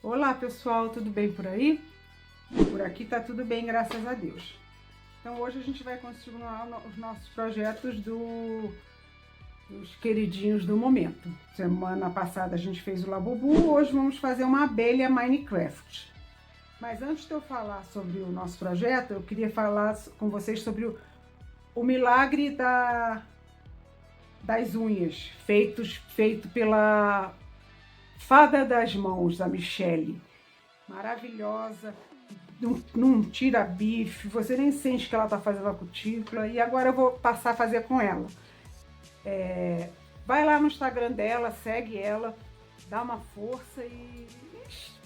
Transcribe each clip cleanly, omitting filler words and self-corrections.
Olá pessoal, tudo bem por aí? Por aqui tá tudo bem, graças a Deus. Então hoje a gente vai continuar os nossos projetos dos queridinhos do momento. Semana passada a gente fez o Labubu, hoje vamos fazer uma abelha Minecraft. Mas antes de eu falar sobre o nosso projeto, eu queria falar com vocês sobre o milagre das unhas, feito pela Fada das Mãos, da Michelle. Maravilhosa, não tira bife, você nem sente que ela tá fazendo a cutícula. E agora eu vou passar a fazer com ela. Vai lá no Instagram dela, segue ela, dá uma força e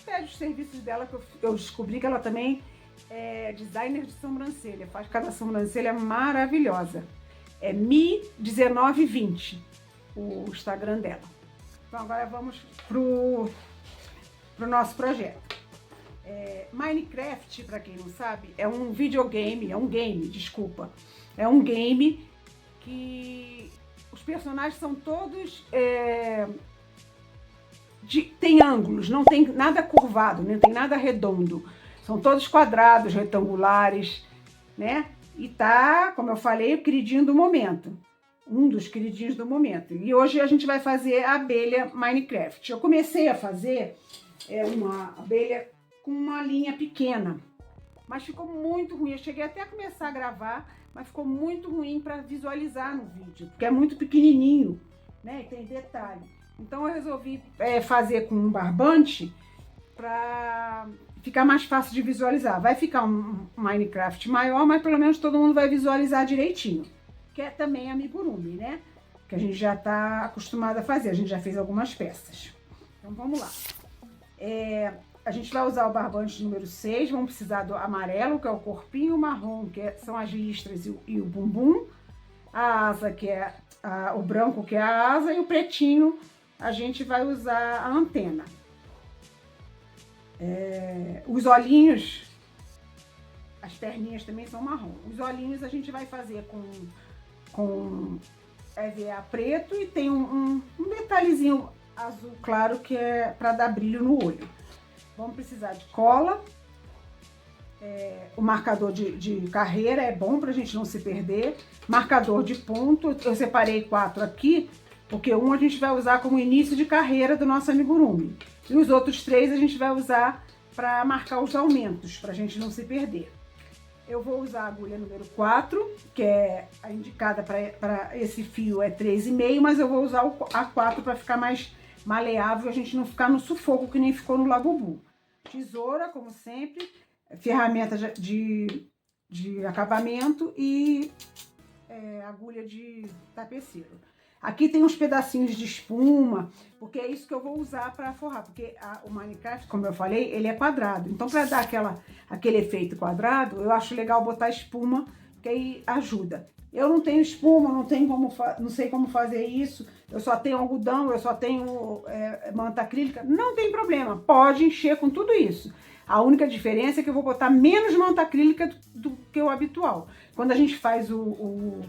pede os serviços dela, que eu descobri que ela também é designer de sobrancelha, faz cada sobrancelha maravilhosa. É Mi1920 o Instagram dela. Então agora vamos pro nosso projeto. Minecraft, para quem não sabe, é um videogame, é um game que os personagens são todos tem ângulos, não tem nada curvado, não tem nada redondo. São todos quadrados, retangulares, né? E tá, como eu falei, o queridinho do momento. Um dos queridinhos do momento. E hoje a gente vai fazer a abelha Minecraft. Eu comecei a fazer uma abelha com uma linha pequena, mas ficou muito ruim. Eu cheguei até a começar a gravar, mas ficou muito ruim para visualizar no vídeo, porque é muito pequenininho, né? E tem detalhe. Então eu resolvi fazer com um barbante para ficar mais fácil de visualizar. Vai ficar um Minecraft maior, mas pelo menos todo mundo vai visualizar direitinho. Que é também amigurumi, né? Que a gente já está acostumado a fazer, a gente já fez algumas peças. Então vamos lá. A gente vai usar o barbante número 6, vamos precisar do amarelo, que é o corpinho, o marrom, que são as listras e o bumbum, a asa, que é o branco, que é a asa, e o pretinho, a gente vai usar a antena. Os olhinhos, as perninhas também são marrom. Os olhinhos a gente vai fazer com EVA preto e tem um detalhezinho azul claro que é para dar brilho no olho. Vamos precisar de cola, o marcador de carreira é bom para a gente não se perder, marcador de ponto, eu separei 4 aqui, porque um a gente vai usar como início de carreira do nosso amigurumi. E os outros 3 a gente vai usar para marcar os aumentos, para a gente não se perder. Eu vou usar a agulha número 4, que é a indicada para esse fio é 3,5, mas eu vou usar a 4 para ficar mais maleável, a gente não ficar no sufoco que nem ficou no Labubu. Tesoura, como sempre, ferramenta de acabamento e agulha de tapeceiro. Aqui tem uns pedacinhos de espuma, porque é isso que eu vou usar para forrar, porque o Minecraft, como eu falei, ele é quadrado. Então, para dar aquele efeito quadrado, eu acho legal botar espuma, que aí ajuda. Eu não tenho espuma, não sei como fazer isso, eu só tenho algodão, eu só tenho manta acrílica, não tem problema, pode encher com tudo isso. A única diferença é que eu vou botar menos manta acrílica do que o habitual. Quando a gente faz o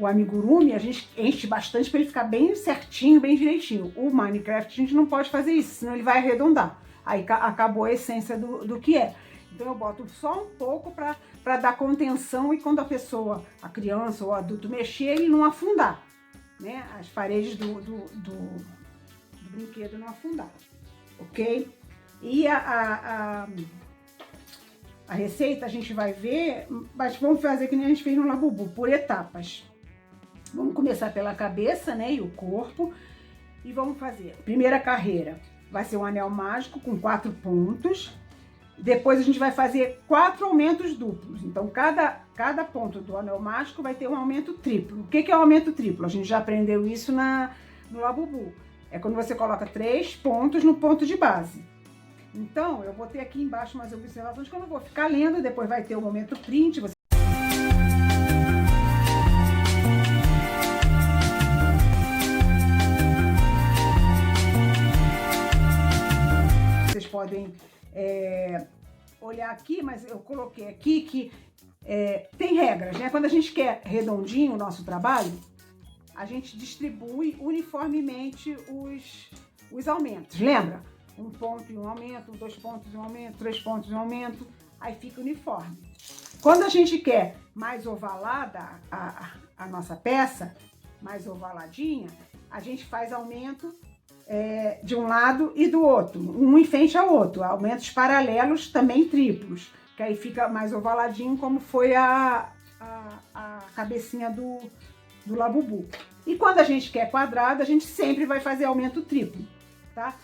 amigurumi, a gente enche bastante para ele ficar bem certinho, bem direitinho. O Minecraft a gente não pode fazer isso, senão ele vai arredondar. Aí acabou a essência do que é. Então eu boto só um pouco para dar contenção e quando a pessoa, a criança ou o adulto mexer, ele não afundar, né? As paredes do brinquedo não afundar, ok? E a receita a gente vai ver, mas vamos fazer que nem a gente fez no Labubu, por etapas. Vamos começar pela cabeça, né, e o corpo, e vamos fazer. Primeira carreira vai ser um anel mágico com 4 pontos. Depois a gente vai fazer 4 aumentos duplos. Então, cada ponto do anel mágico vai ter um aumento triplo. O que é o aumento triplo? A gente já aprendeu isso no Labubu. É quando você coloca 3 pontos no ponto de base. Então, eu botei aqui embaixo umas observações que eu não vou ficar lendo. Depois vai ter o momento print. Vocês podem olhar aqui, mas eu coloquei aqui que tem regras, né? Quando a gente quer redondinho o nosso trabalho, a gente distribui uniformemente os aumentos, lembra? 1 ponto em um aumento, 2 pontos em um aumento, 3 pontos em um aumento, aí fica uniforme. Quando a gente quer mais ovalada a nossa peça, mais ovaladinha, a gente faz aumento de um lado e do outro, um em frente ao outro, aumentos paralelos também triplos, que aí fica mais ovaladinho, como foi a cabecinha do Labubu. E quando a gente quer quadrado, a gente sempre vai fazer aumento triplo, tá?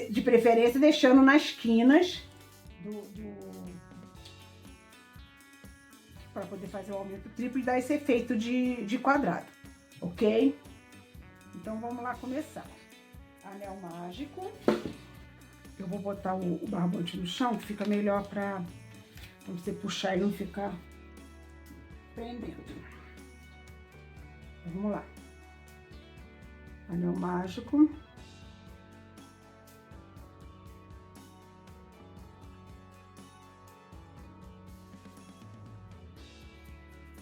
De preferência deixando nas quinas para poder fazer o aumento triplo e dar esse efeito de quadrado, ok? Então vamos lá começar. Anel mágico. Eu vou botar o barbante no chão, que fica melhor para você puxar e não ficar prendendo. Então, vamos lá. Anel mágico.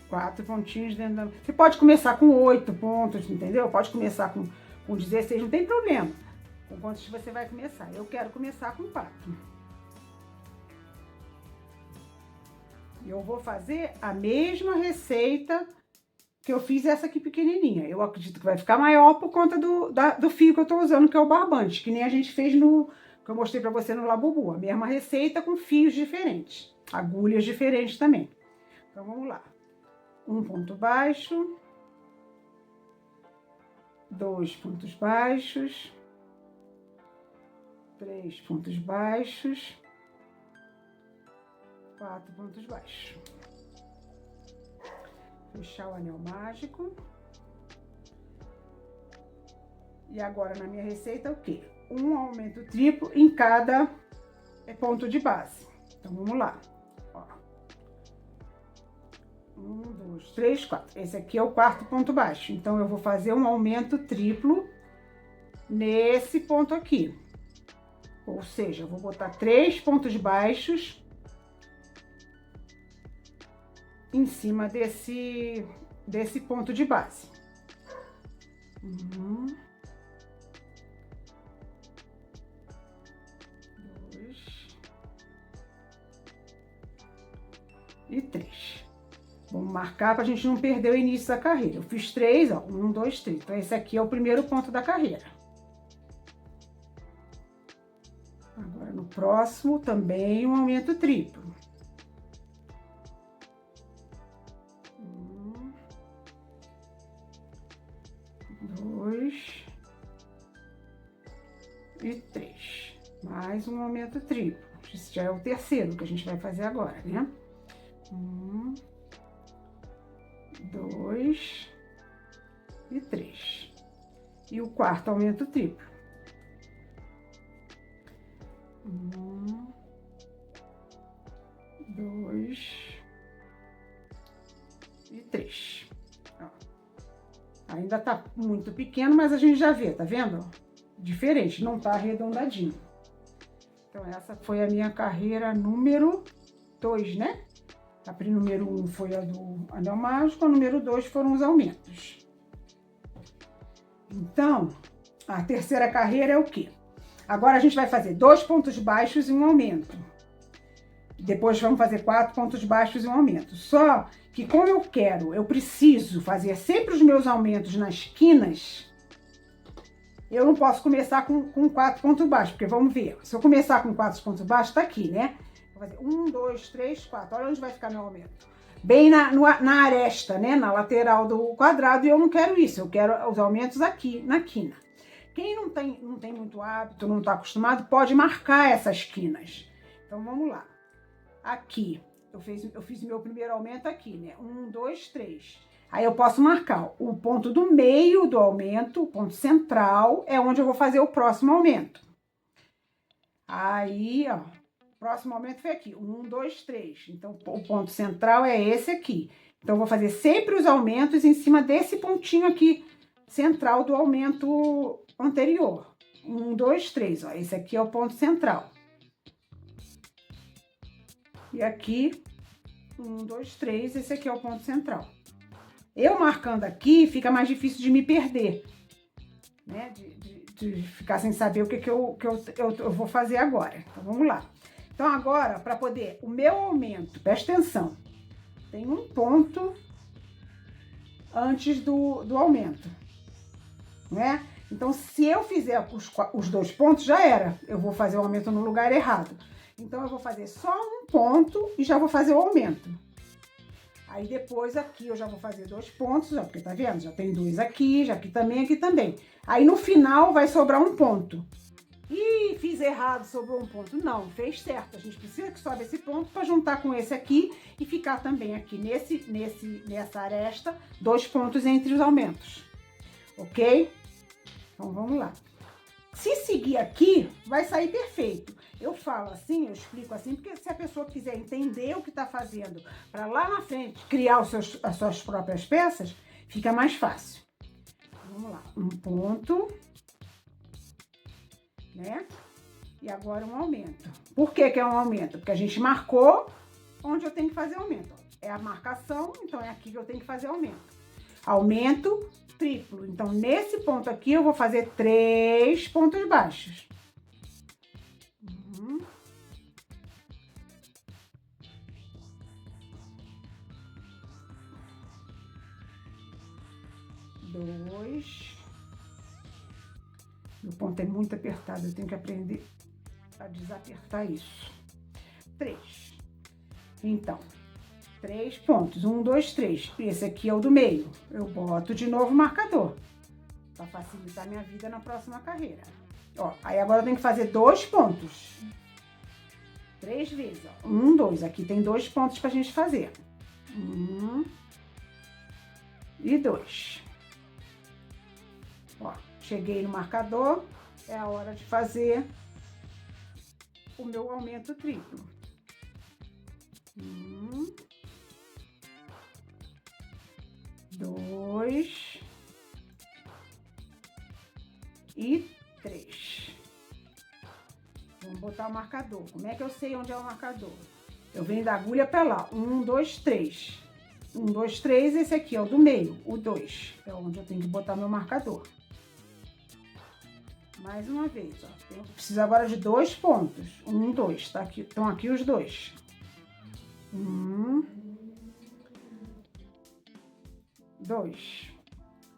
Quatro pontinhos dentro da... Você pode começar com 8 pontos, entendeu? Pode começar com 16, não tem problema. Com quantos você vai começar? Eu quero começar com 4. Eu vou fazer a mesma receita que eu fiz essa aqui pequenininha. Eu acredito que vai ficar maior por conta do fio que eu tô usando, que é o barbante, que nem a gente fez que eu mostrei pra você no Labubu. A mesma receita com fios diferentes, agulhas diferentes também. Então vamos lá. 1 ponto baixo, 2 pontos baixos, 3 pontos baixos, 4 pontos baixos. Fechar o anel mágico. E agora na minha receita o quê? Um aumento triplo em cada ponto de base. Então vamos lá. Ó. 1, 2, 3, 4. Esse aqui é o 4º ponto baixo. Então eu vou fazer um aumento triplo nesse ponto aqui. Ou seja, eu vou botar 3 pontos baixos em cima desse ponto de base. 1, 2 e 3. Vamos marcar para a gente não perder o início da carreira. Eu fiz 3, ó. 1, 2, 3. Então, esse aqui é o primeiro ponto da carreira. Agora, no próximo, também um aumento triplo. 1, 2 e 3. Mais um aumento triplo. Esse já é o terceiro que a gente vai fazer agora, né? 1, 2 e 3. E o 4º aumento triplo. 1, 2 e 3. Ó. Ainda tá muito pequeno, mas a gente já vê, tá vendo? Diferente, não tá arredondadinho. Então, essa foi a minha carreira número 2, né? A número 1 foi a do anel mágico, a número 2 foram os aumentos. Então, a terceira carreira é o quê? Agora a gente vai fazer 2 pontos baixos e um aumento. Depois vamos fazer 4 pontos baixos e um aumento. Só que como eu preciso fazer sempre os meus aumentos nas quinas, eu não posso começar com 4 pontos baixos, porque vamos ver. Se eu começar com 4 pontos baixos, tá aqui, né? Vou fazer 1, 2, 3, 4. Olha onde vai ficar meu aumento. Bem na aresta, né? Na lateral do quadrado. E eu não quero isso. Eu quero os aumentos aqui, na quina. Quem não tem muito hábito, não está acostumado, pode marcar essas quinas. Então, vamos lá. Aqui, eu fiz meu primeiro aumento aqui, né? 1, 2, 3. Aí eu posso marcar o ponto do meio do aumento, o ponto central, é onde eu vou fazer o próximo aumento. Aí, ó, o próximo aumento foi aqui, 1, 2, 3. Então, o ponto central é esse aqui. Então, eu vou fazer sempre os aumentos em cima desse pontinho aqui, central do aumento anterior. 1, 2, 3, ó, esse aqui é o ponto central. E aqui, 1, 2, 3, esse aqui é o ponto central. Eu marcando aqui, fica mais difícil de me perder, né? De ficar sem saber o que eu vou fazer agora. Então, vamos lá. Então, agora, para poder... O meu aumento, presta atenção, tem um ponto antes do aumento, né? Então, se eu fizer os 2 pontos, já era. Eu vou fazer o aumento no lugar errado. Então, eu vou fazer só um ponto e já vou fazer o aumento. Aí, depois, aqui, eu já vou fazer 2 pontos, ó, porque tá vendo? Já tem 2 aqui, já aqui também. Aí, no final, vai sobrar um ponto. Ih, fiz errado, sobrou um ponto. Não, fez certo. A gente precisa que sobe esse ponto para juntar com esse aqui e ficar também aqui nessa aresta, 2 pontos entre os aumentos. Ok? Então, vamos lá. Se seguir aqui, vai sair perfeito. Eu falo assim, eu explico assim, porque se a pessoa quiser entender o que está fazendo para lá na frente criar as suas próprias peças, fica mais fácil. Vamos lá. Um ponto, né? E agora um aumento. Por que é um aumento? Porque a gente marcou onde eu tenho que fazer aumento. É a marcação, então é aqui que eu tenho que fazer aumento. Aumento triplo. Então, nesse ponto aqui, eu vou fazer 3 pontos baixos. 2. Meu ponto é muito apertado, eu tenho que aprender a desapertar isso. 3. Então, 3 pontos. 1, 2, 3. Esse aqui é o do meio. Eu boto de novo o marcador, para facilitar minha vida na próxima carreira. Ó, aí agora eu tenho que fazer 2 pontos. 3 vezes, ó. 1, 2. Aqui tem 2 pontos pra gente fazer. 1 e 2. Ó, cheguei no marcador, é a hora de fazer o meu aumento triplo. 1, 2 e 3. Vamos botar o marcador. Como é que eu sei onde é o marcador? Eu venho da agulha para lá. 1, 2, 3. 1, 2, 3, esse aqui é o do meio, o 2. É onde eu tenho que botar meu marcador. Mais uma vez, ó. Eu preciso agora de 2 pontos. 1, 2. Tá aqui, estão aqui os 2. 1, 2.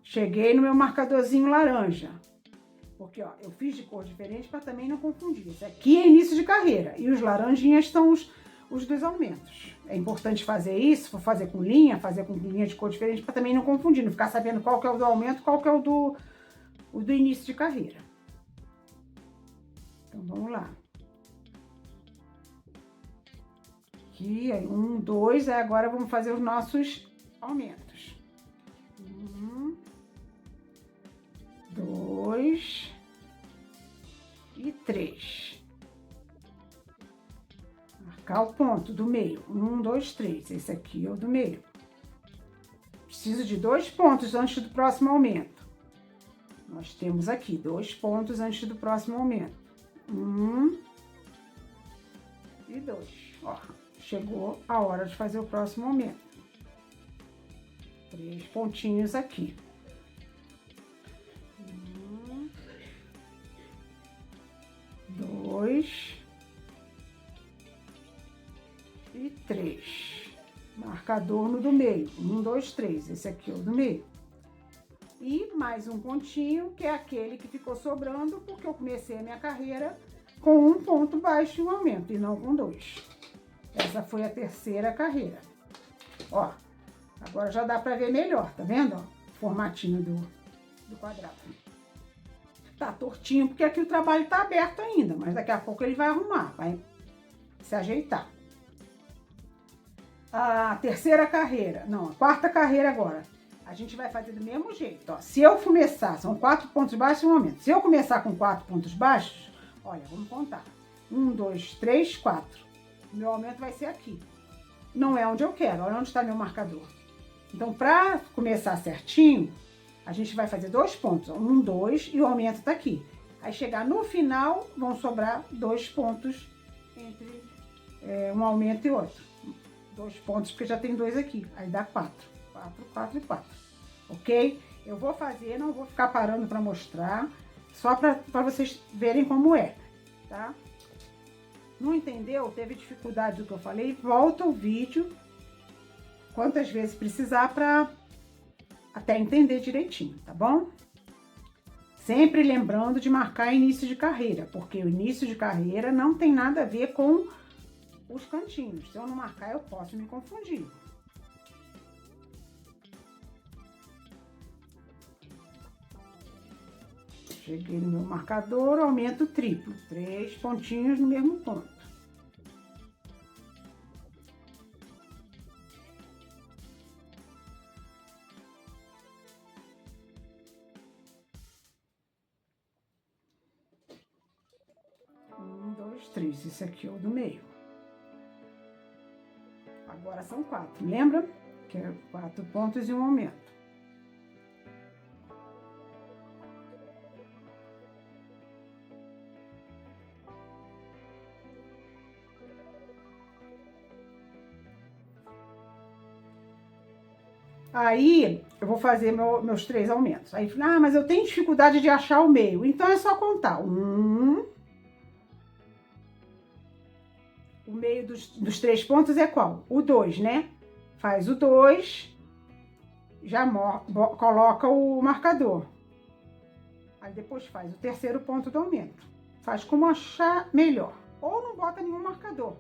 Cheguei no meu marcadorzinho laranja. Porque, ó, eu fiz de cor diferente para também não confundir. Esse aqui é início de carreira. E os laranjinhas estão os dos aumentos. É importante fazer isso, for fazer com linha de cor diferente, para também não confundir. Não ficar sabendo qual que é o do aumento, qual que é o do início de carreira. Então, vamos lá. Aqui, aí 1, 2, aí agora vamos fazer os nossos aumentos. 1, 2 e 3. Marcar o ponto do meio. 1, 2, 3. Esse aqui é o do meio. Preciso de 2 pontos antes do próximo aumento. Nós temos aqui 2 pontos antes do próximo aumento. 1 e 2. Ó, chegou a hora de fazer o próximo aumento. 3 pontinhos aqui. 1, 2 e 3. Marcador no do meio. 1, 2, 3. Esse aqui é o do meio. E mais um pontinho, que é aquele que ficou sobrando, porque eu comecei a minha carreira com um ponto baixo e um aumento, e não com 2. Essa foi a terceira carreira. Ó, agora já dá pra ver melhor, tá vendo? Ó, o formatinho do quadrado. Tá tortinho, porque aqui o trabalho tá aberto ainda, mas daqui a pouco ele vai arrumar, vai se ajeitar. A terceira carreira, não, a quarta carreira agora. A gente vai fazer do mesmo jeito, ó. Se eu começar, são 4 pontos baixos e um aumento. Se eu começar com 4 pontos baixos, olha, vamos contar. 1, 2, 3, 4. O meu aumento vai ser aqui. Não é onde eu quero, olha onde está meu marcador. Então, para começar certinho, a gente vai fazer 2 pontos. 1, 2 e o aumento está aqui. Aí, chegar no final, vão sobrar 2 pontos entre um aumento e outro. 2 pontos, porque já tem 2 aqui. Aí dá 4. 4, 4 e 4. Ok? Eu vou fazer, não vou ficar parando para mostrar, só para vocês verem como é, tá? Não entendeu? Teve dificuldade do que eu falei? Volta o vídeo quantas vezes precisar para até entender direitinho, tá bom? Sempre lembrando de marcar início de carreira, porque o início de carreira não tem nada a ver com os cantinhos. Se eu não marcar, eu posso me confundir. Cheguei no meu marcador, aumento triplo. 3 pontinhos no mesmo ponto. Um, dois, três. Esse aqui é o do meio. Agora são 4. Lembra? Que é 4 pontos e um aumento. Aí, eu vou fazer meus 3 aumentos. Aí, mas eu tenho dificuldade de achar o meio. Então, é só contar. O meio dos 3 pontos é qual? O 2, né? Faz o 2, já coloca o marcador. Aí, depois faz o terceiro ponto do aumento. Faz como achar melhor. Ou não bota nenhum marcador.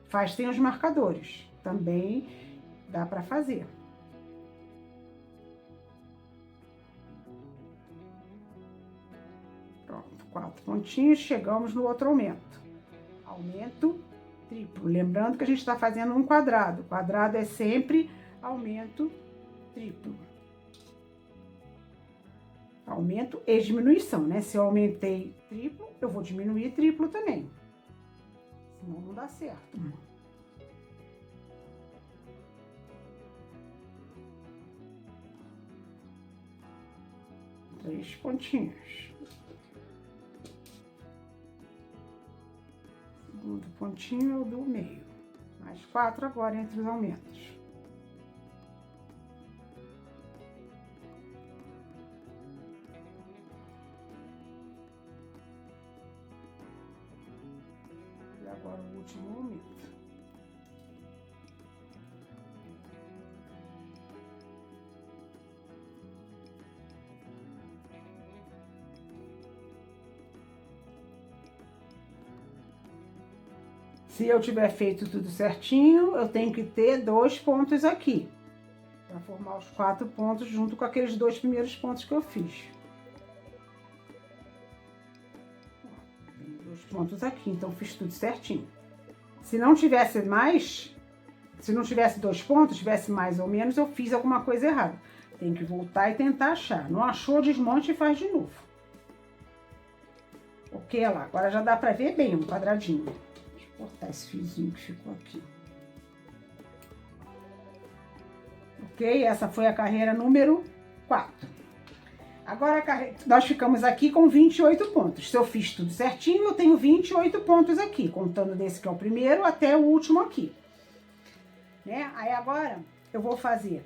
Faz sem os marcadores. Também dá para fazer. Pronto, 4 pontinhos, chegamos no outro aumento. Aumento triplo. Lembrando que a gente está fazendo um quadrado. Quadrado é sempre aumento triplo. Aumento e diminuição, né? Se eu aumentei triplo, eu vou diminuir triplo também. Senão não dá certo. 3 pontinhos. Segundo pontinho é o do meio. Mais 4 agora entre os aumentos. E agora o último aumento. Se eu tiver feito tudo certinho, eu tenho que ter 2 pontos aqui, para formar os 4 pontos junto com aqueles 2 primeiros pontos que eu fiz. Tem 2 pontos aqui, então fiz tudo certinho. Se não tivesse mais, se não tivesse 2 pontos, tivesse mais ou menos, eu fiz alguma coisa errada. Tem que voltar e tentar achar. Não achou, desmonte e faz de novo. Ok, lá, agora já dá para ver bem um quadradinho. Vou cortar esse fiozinho que ficou aqui. Ok? Essa foi a carreira número 4. Agora, nós ficamos aqui com 28 pontos. Se eu fiz tudo certinho, eu tenho 28 pontos aqui, contando desse que é o primeiro até o último aqui. Né? Aí agora, eu vou fazer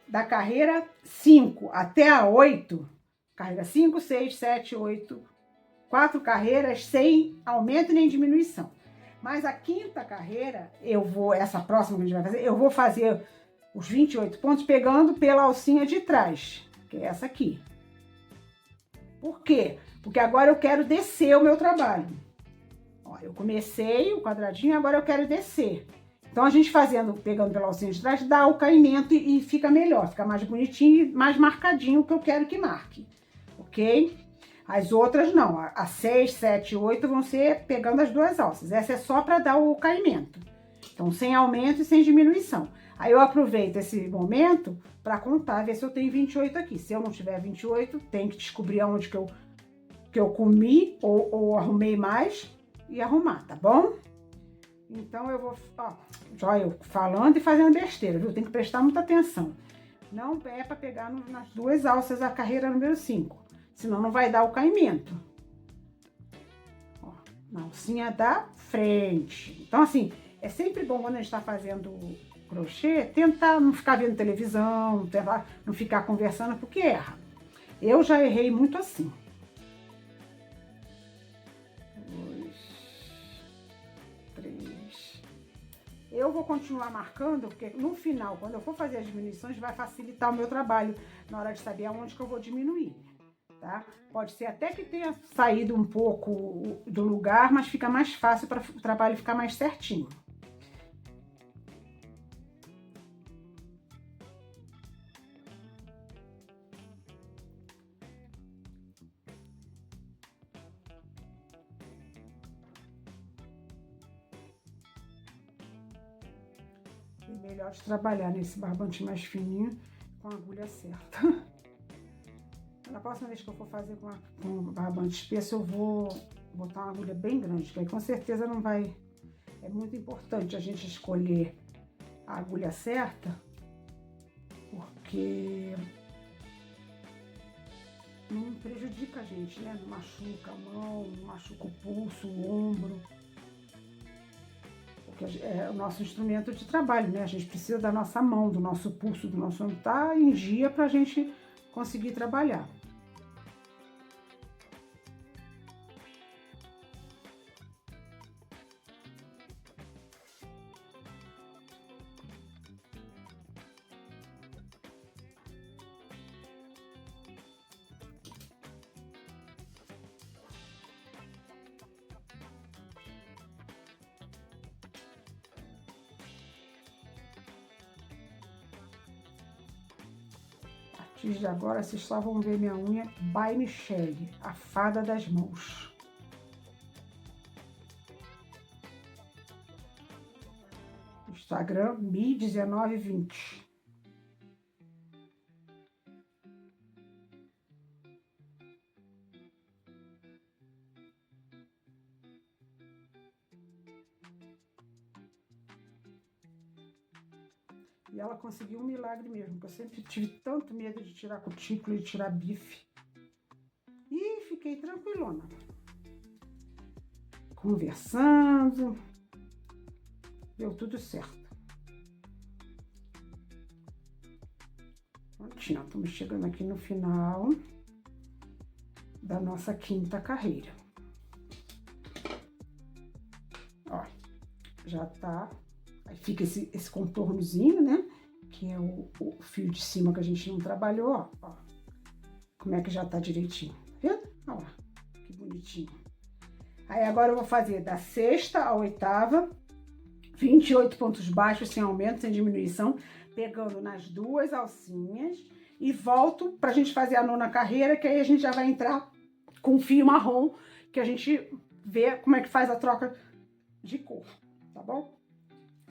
da carreira 5 até a 8, carreira 5, 6, 7, 8, 4 carreiras sem aumento nem diminuição. Mas a quinta carreira, essa próxima que a gente vai fazer, eu vou fazer os 28 pontos pegando pela alcinha de trás, que é essa aqui. Por quê? Porque agora eu quero descer o meu trabalho. Ó, eu comecei o quadradinho, agora eu quero descer. Então, a gente pegando pela alcinha de trás, dá o caimento e fica melhor, fica mais bonitinho e mais marcadinho o que eu quero que marque, ok? As outras não, a 6, 7 e 8 vão ser pegando as 2 alças. Essa é só para dar o caimento. Então, sem aumento e sem diminuição. Aí eu aproveito esse momento para contar, ver se eu tenho 28 aqui. Se eu não tiver 28, tem que descobrir aonde que eu comi ou arrumei mais e arrumar, tá bom? Então, eu vou, ó eu falando e fazendo besteira, viu? Tem que prestar muita atenção. Não é para pegar nas 2 alças a carreira número 5. Senão não vai dar o caimento. Ó, na alcinha da frente. Então, assim, é sempre bom quando a gente tá fazendo crochê, tentar não ficar vendo televisão, tentar não ficar conversando, porque erra. Eu já errei muito assim. 2, 3. Eu vou continuar marcando, porque no final, quando eu for fazer as diminuições, vai facilitar o meu trabalho na hora de saber aonde que eu vou diminuir, tá? Pode ser até que tenha saído um pouco do lugar, mas fica mais fácil para o trabalho ficar mais certinho. É melhor de trabalhar nesse barbante mais fininho com a agulha certa. Na próxima vez que eu for fazer com barbante espesso, eu vou botar uma agulha bem grande, que aí com certeza não vai... É muito importante a gente escolher a agulha certa, porque não prejudica a gente, né? Não machuca a mão, não machuca o pulso, o ombro. Porque é o nosso instrumento de trabalho, né? A gente precisa da nossa mão, do nosso pulso, do nosso ombro, tá em dia pra gente conseguir trabalhar. A partir de agora, vocês só vão ver minha unha by Michelle, a fada das mãos. Instagram, Mi1920. E ela conseguiu um milagre mesmo, porque eu sempre tive tanto medo de tirar cutícula e tirar bife. E fiquei tranquilona. Conversando. Deu tudo certo. Prontinho, estamos chegando aqui no final da nossa quinta carreira. Ó, já tá... Aí fica esse contornozinho, né? Que é o fio de cima que a gente não trabalhou, ó. Como é que já tá direitinho, tá vendo? Olha lá, que bonitinho. Aí agora eu vou fazer da sexta à oitava, 28 pontos baixos, sem aumento, sem diminuição, pegando nas duas alcinhas e volto pra gente fazer a nona carreira, que aí a gente já vai entrar com fio marrom, que a gente vê como é que faz a troca de cor, tá bom?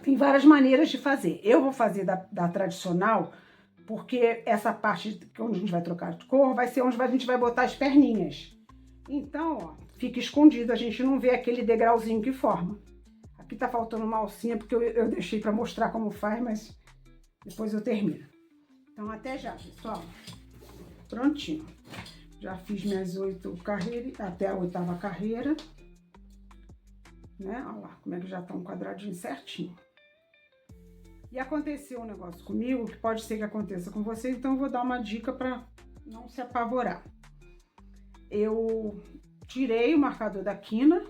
Tem várias maneiras de fazer. Eu vou fazer da tradicional, porque essa parte onde a gente vai trocar de cor vai ser onde a gente vai botar as perninhas. Então, ó, fica escondido, a gente não vê aquele degrauzinho que forma. Aqui tá faltando uma alcinha, porque eu deixei pra mostrar como faz, mas depois eu termino. Então, até já, pessoal. Prontinho. Já fiz minhas 8 carreiras, até a 8ª carreira. Né? Olha lá, como é que já tá um quadradinho certinho. E aconteceu um negócio comigo, que pode ser que aconteça com você, então eu vou dar uma dica para não se apavorar. Eu tirei o marcador da quina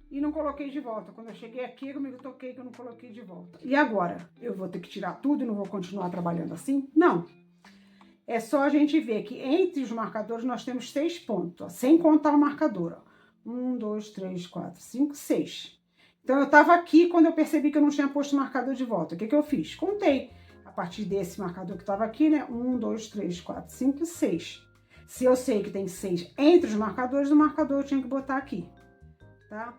e não coloquei de volta. Quando eu cheguei aqui, comigo toquei que eu não coloquei de volta. E agora? Eu vou ter que tirar tudo e não vou continuar trabalhando assim? Não. É só a gente ver que entre os marcadores nós temos 6 pontos, ó, sem contar o marcador. Ó. 1, 2, 3, 4, 5, 6. Então, eu tava aqui quando eu percebi que eu não tinha posto o marcador de volta. O que que eu fiz? Contei. A partir desse marcador que tava aqui, né? 1, 2, 3, 4, 5, 6. Se eu sei que tem 6 entre os marcadores, o marcador eu tinha que botar aqui, tá?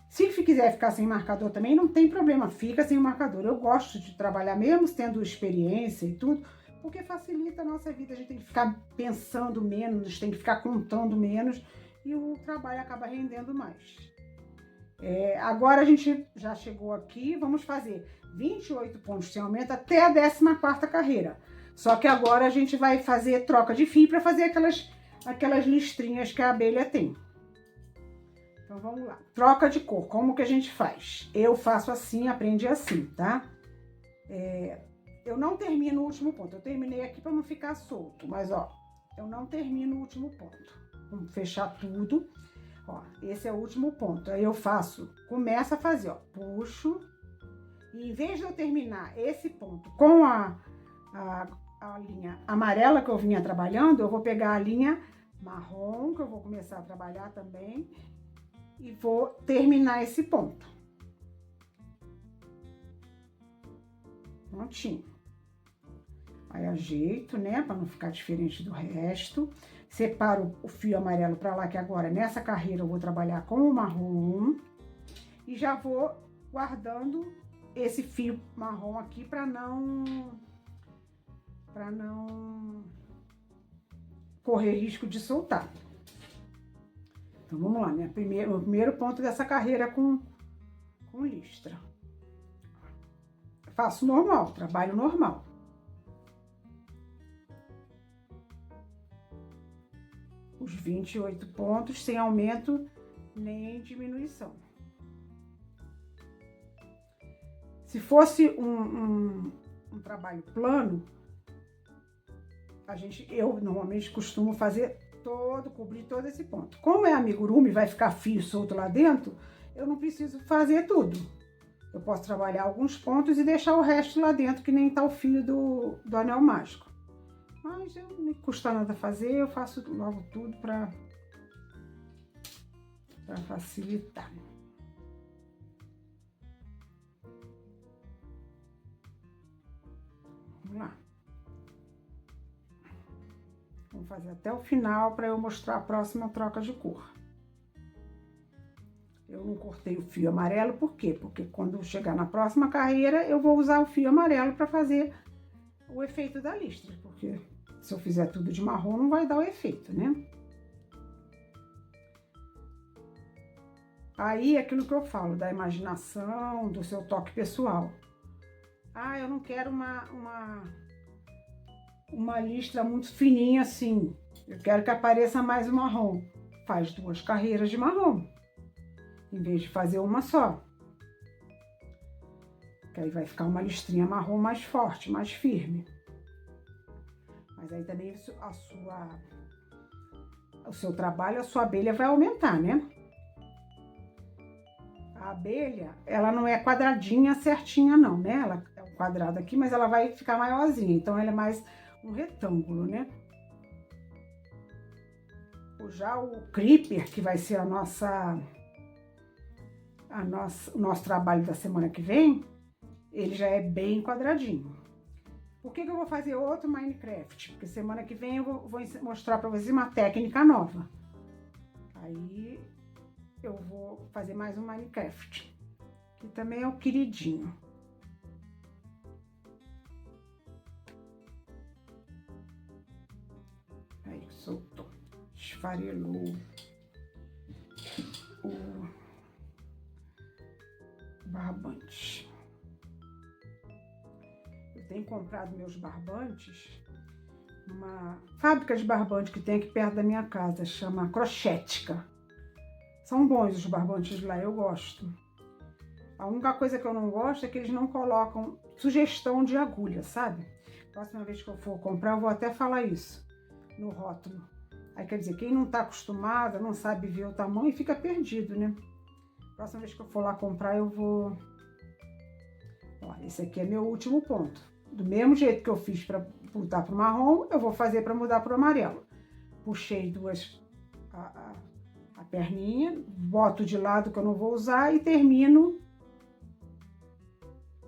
Se quiser ficar sem marcador também, não tem problema. Fica sem o marcador. Eu gosto de trabalhar mesmo tendo experiência e tudo, porque facilita a nossa vida. A gente tem que ficar pensando menos, tem que ficar contando menos e o trabalho acaba rendendo mais. Agora a gente já chegou aqui, vamos fazer 28 pontos sem aumento até a 14ª carreira. Só que agora a gente vai fazer troca de fio para fazer aquelas listrinhas que a abelha tem. Então vamos lá. Troca de cor, como que a gente faz? Eu faço assim, aprendi assim, tá? Eu não termino o último ponto. Eu terminei aqui para não ficar solto, mas ó, eu não termino o último ponto. Vamos fechar tudo. Ó, esse é o último ponto. Aí eu começo a fazer, ó, puxo. E em vez de eu terminar esse ponto com a linha amarela que eu vinha trabalhando, eu vou pegar a linha marrom, que eu vou começar a trabalhar também, e vou terminar esse ponto. Prontinho. Aí ajeito, né, para não ficar diferente do resto. Separo o fio amarelo para lá, que agora nessa carreira eu vou trabalhar com o marrom. E já vou guardando esse fio marrom aqui para não correr risco de soltar. Então vamos lá, meu primeiro ponto dessa carreira com listra. Faço normal, trabalho normal. Os 28 pontos sem aumento nem diminuição. Se fosse um trabalho plano, eu normalmente costumo fazer cobrir todo esse ponto. Como é amigurumi, vai ficar fio solto lá dentro, eu não preciso fazer tudo. Eu posso trabalhar alguns pontos e deixar o resto lá dentro, que nem tá o fio do anel mágico. Mas não me custa nada fazer, eu faço logo tudo para facilitar. Vamos lá. Vamos fazer até o final para eu mostrar a próxima troca de cor. Eu não cortei o fio amarelo, por quê? Porque quando chegar na próxima carreira, eu vou usar o fio amarelo para fazer o efeito da listra, porque se eu fizer tudo de marrom, não vai dar o efeito, né? Aí, aquilo que eu falo, da imaginação, do seu toque pessoal. Ah, eu não quero uma listra muito fininha assim. Eu quero que apareça mais o marrom. Faz 2 carreiras de marrom, em vez de fazer uma só. Que aí vai ficar uma listrinha marrom mais forte, mais firme. Mas aí também o seu trabalho, a sua abelha vai aumentar, né? A abelha, ela não é quadradinha certinha não, né? Ela é um quadrado aqui, mas ela vai ficar maiorzinha. Então, ela é mais um retângulo, né? Já o creeper, que vai ser o nosso trabalho da semana que vem, ele já é bem quadradinho. Por que eu vou fazer outro Minecraft? Porque semana que vem eu vou mostrar para vocês uma técnica nova. Aí eu vou fazer mais um Minecraft, que também é o queridinho. Aí, soltou, esfarelou o barbante. Eu tenho comprado meus barbantes numa fábrica de barbante que tem aqui perto da minha casa, chama Crochética. São bons os barbantes lá, eu gosto. A única coisa que eu não gosto é que eles não colocam sugestão de agulha, sabe? Próxima vez que eu for comprar, eu vou até falar isso no rótulo. Aí quer dizer, quem não tá acostumado, não sabe ver o tamanho, fica perdido, né? Próxima vez que eu for lá comprar, eu vou... Ó, esse aqui é meu último ponto. Do mesmo jeito que eu fiz para mudar pro marrom, eu vou fazer para mudar pro amarelo. Puxei a perninha, boto de lado que eu não vou usar e termino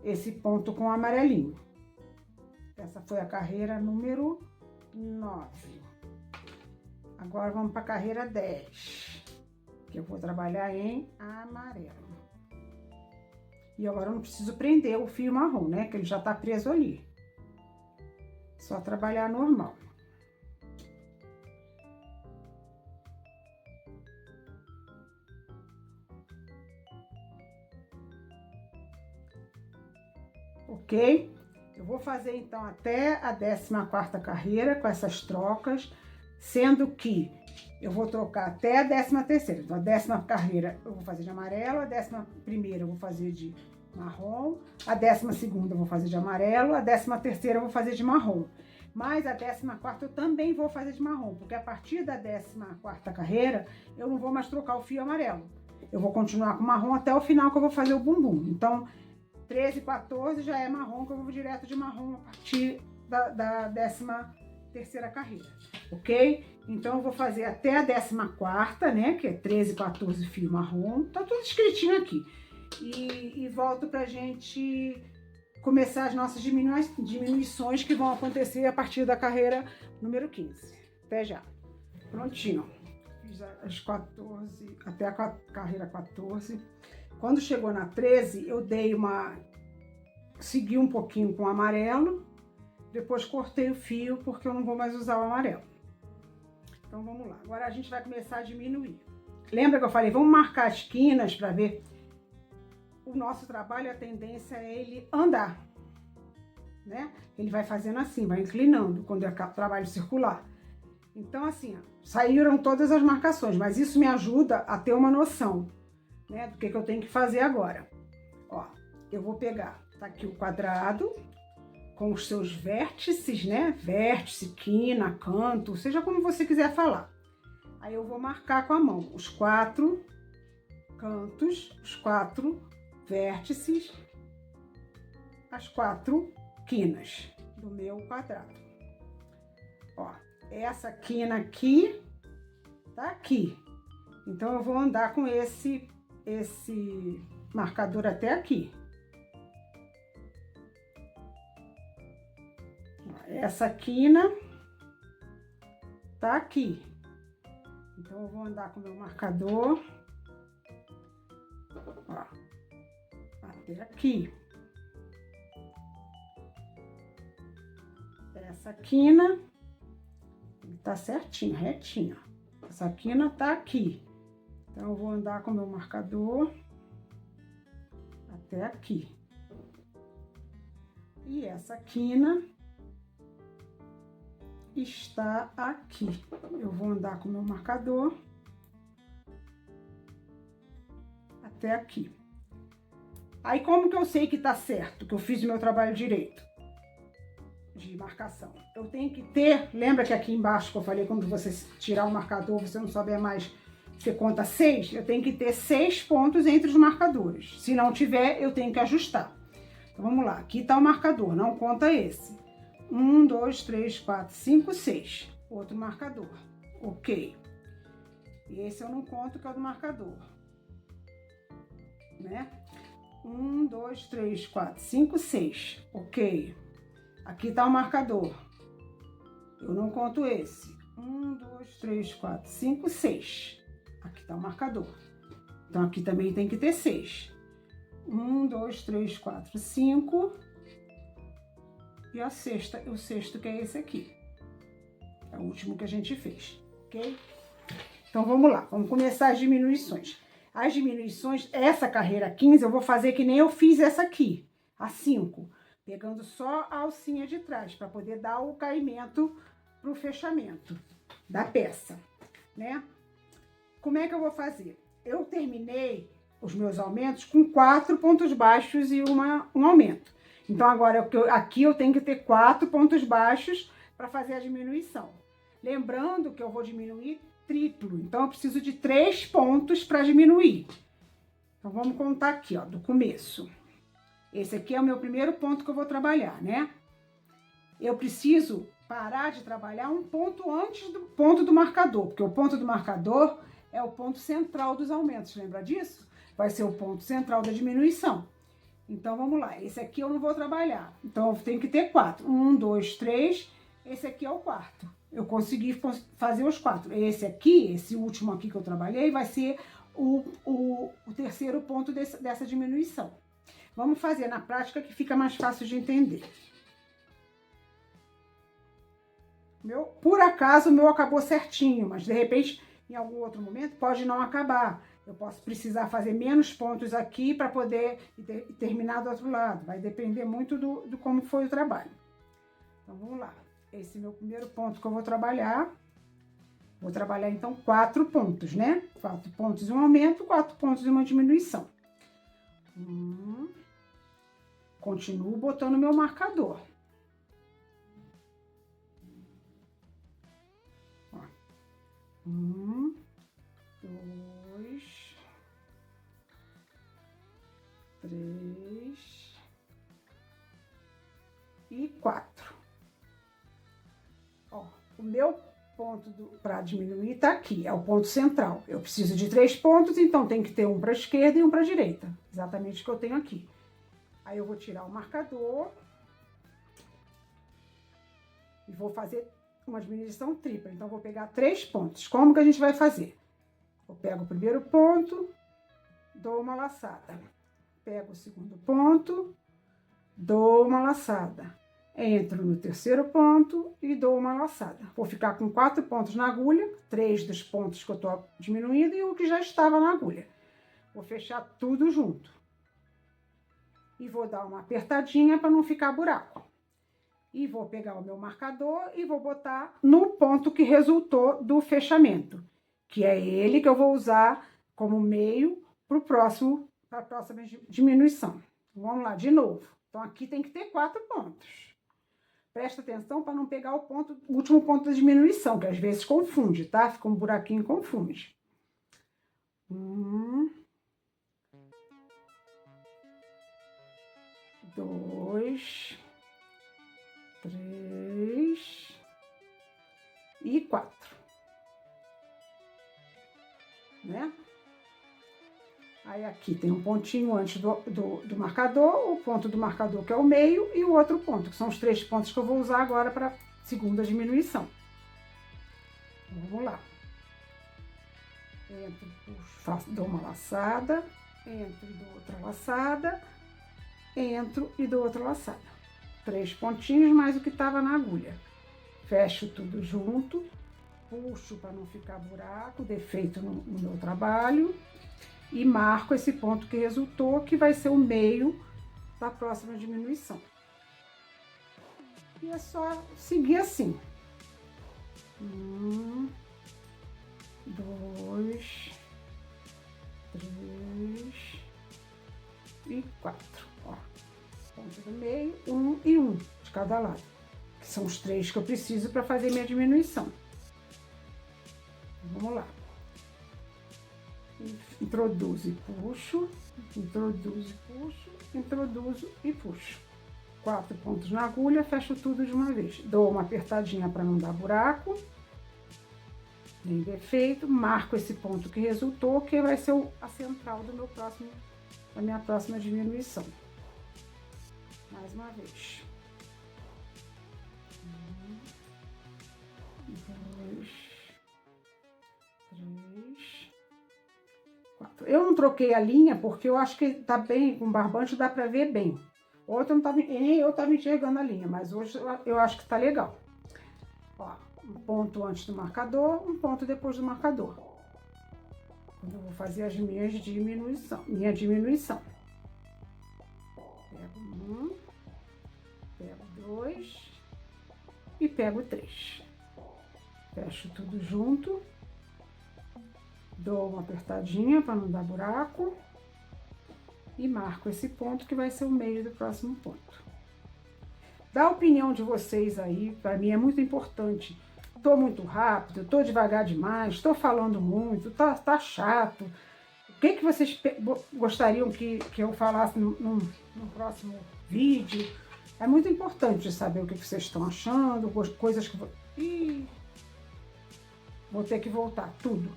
esse ponto com amarelinho. Essa foi a carreira número 9. Agora vamos para a carreira 10, que eu vou trabalhar em amarelo. E agora eu não preciso prender o fio marrom, né? Que ele já tá preso ali. Só trabalhar normal. Ok? Eu vou fazer então até a 14ª carreira com essas trocas, sendo que eu vou trocar até a 13ª. Então, a 10ª carreira eu vou fazer de amarelo, a 11ª eu vou fazer de marrom. A 12ª eu vou fazer de amarelo. A 13ª eu vou fazer de marrom. Mas a 14ª eu também vou fazer de marrom, porque a partir da 14ª carreira, eu não vou mais trocar o fio amarelo. Eu vou continuar com marrom até o final que eu vou fazer o bumbum. Então, 13 e 14 já é marrom, que eu vou direto de marrom a partir da 13ª carreira, ok? Então, eu vou fazer até a 14ª, né, que é 13 e 14 fio marrom. Tá tudo escritinho aqui. E volto pra gente começar as nossas diminuições que vão acontecer a partir da carreira número 15. Até já. Prontinho. Fiz as 14, até a carreira 14. Quando chegou na 13, eu segui um pouquinho com o amarelo, depois cortei o fio porque eu não vou mais usar o amarelo. Então vamos lá. Agora a gente vai começar a diminuir. Lembra que eu falei, vamos marcar as quinas para ver? O nosso trabalho, a tendência é ele andar, né? Ele vai fazendo assim, vai inclinando quando é trabalho circular. Então, assim, ó, saíram todas as marcações, mas isso me ajuda a ter uma noção, né, do que eu tenho que fazer agora. Ó, eu vou pegar, tá aqui o quadrado, com os seus vértices, né? Vértice, quina, canto, seja como você quiser falar. Aí eu vou marcar com a mão os 4 cantos, os 4 vértices, as 4 quinas do meu quadrado. Ó, essa quina aqui tá aqui. Então eu vou andar com esse marcador até aqui. Essa quina tá aqui. Então eu vou andar com o meu marcador, ó, até aqui. Essa quina tá certinho, retinho. Essa quina tá aqui. Então eu vou andar com o meu marcador até aqui. E essa quina está aqui. Eu vou andar com o meu marcador até aqui. Aí, como que eu sei que tá certo, que eu fiz o meu trabalho direito de marcação? Eu tenho que ter, lembra que aqui embaixo que eu falei, quando você tirar o marcador, você não souber mais, você conta 6? Eu tenho que ter 6 pontos entre os marcadores. Se não tiver, eu tenho que ajustar. Então, vamos lá. Aqui tá o marcador, não conta esse. 1, 2, 3, 4, 5, 6. Outro marcador. Ok. E esse eu não conto, que é o do marcador. Né? 1, 2, 3, 4, 5, 6. Ok. Aqui tá o marcador. Eu não conto esse. 1, 2, 3, 4, 5, 6. Aqui tá o marcador. Então, aqui também tem que ter 6. 1, 2, 3, 4, 5. E o sexto que é esse aqui. É o último que a gente fez, ok? Então, vamos lá. Vamos começar as diminuições. As diminuições, essa carreira 15, eu vou fazer que nem eu fiz essa aqui, a 5. Pegando só a alcinha de trás, para poder dar o caimento pro fechamento da peça, né? Como é que eu vou fazer? Eu terminei os meus aumentos com 4 pontos baixos e um aumento. Então, agora, aqui eu tenho que ter 4 pontos baixos para fazer a diminuição. Lembrando que eu vou diminuir triplo, então eu preciso de 3 pontos para diminuir. Então, vamos contar aqui, ó, do começo. Esse aqui é o meu primeiro ponto que eu vou trabalhar, né? Eu preciso parar de trabalhar um ponto antes do ponto do marcador, porque o ponto do marcador é o ponto central dos aumentos, lembra disso? Vai ser o ponto central da diminuição. Então, vamos lá. Esse aqui eu não vou trabalhar. Então, eu tenho que ter 4. 1, 2, 3. Esse aqui é o quarto. Eu consegui fazer os 4. Esse aqui, esse último aqui que eu trabalhei, vai ser o terceiro ponto dessa diminuição. Vamos fazer na prática que fica mais fácil de entender. Por acaso, o meu acabou certinho, mas de repente, em algum outro momento, pode não acabar. Eu posso precisar fazer menos pontos aqui para poder terminar do outro lado. Vai depender muito do como foi o trabalho. Então, vamos lá. Esse é o meu primeiro ponto que eu vou trabalhar. Vou trabalhar, então, 4 pontos, né? 4 pontos e um aumento, 4 pontos e uma diminuição. 1, Continuo botando meu marcador. Ó. 1, 2, 3 e 4. Ó, o meu ponto para diminuir tá aqui, é o ponto central. Eu preciso de 3 pontos, então tem que ter um para a esquerda e um para a direita. Exatamente o que eu tenho aqui. Aí eu vou tirar o marcador e vou fazer uma diminuição tripla. Então, vou pegar 3 pontos. Como que a gente vai fazer? Eu pego o primeiro ponto, dou uma laçada. Pego o segundo ponto, dou uma laçada. Entro no terceiro ponto e dou uma laçada. Vou ficar com 4 pontos na agulha, 3 dos pontos que eu tô diminuindo e o que já estava na agulha. Vou fechar tudo junto. E vou dar uma apertadinha para não ficar buraco. E vou pegar o meu marcador e vou botar no ponto que resultou do fechamento, que é ele que eu vou usar como meio para a próxima diminuição. Vamos lá, de novo. Então, aqui tem que ter 4 pontos. Presta atenção para não pegar o último ponto da diminuição, que às vezes confunde, tá? Fica um buraquinho e confunde. 1, 2, 3 e 4, né? Aí aqui tem um pontinho antes do marcador, o ponto do marcador que é o meio e o outro ponto, que são os 3 pontos que eu vou usar agora para a segunda diminuição. Vamos lá. Entro, puxo, dou uma laçada, entro e dou outra laçada, entro e dou outra laçada. 3 pontinhos mais o que estava na agulha. Fecho tudo junto, puxo para não ficar buraco, defeito no meu trabalho. E marco esse ponto que resultou, que vai ser o meio da próxima diminuição. E é só seguir assim. 1, 2, 3 e 4. Ó, ponto do meio, 1 e 1 de cada lado. Que são os 3 que eu preciso para fazer minha diminuição. Vamos lá. Introduzo e puxo, introduzo e puxo, introduzo e puxo. 4 pontos na agulha, fecho tudo de uma vez. Dou uma apertadinha para não dar buraco. Tem defeito, marco esse ponto que resultou, que vai ser a central da minha próxima diminuição. Mais uma vez. 1, 2, 3, 4. Eu não troquei a linha porque eu acho que tá bem, com barbante dá pra ver bem. Ontem eu tava enxergando a linha, mas hoje eu acho que tá legal. Ó, um ponto antes do marcador, um ponto depois do marcador. Quando eu vou fazer as minha diminuição. Pego 1, pego 2 e pego 3. Fecho tudo junto. Dou uma apertadinha para não dar buraco e marco esse ponto que vai ser o meio do próximo ponto. Dá a opinião de vocês aí, para mim é muito importante. Tô muito rápido, tô devagar demais, tô falando muito, tá chato. O que vocês gostariam que eu falasse no próximo vídeo? É muito importante saber o que vocês estão achando, coisas que... Ih, vou ter que voltar tudo.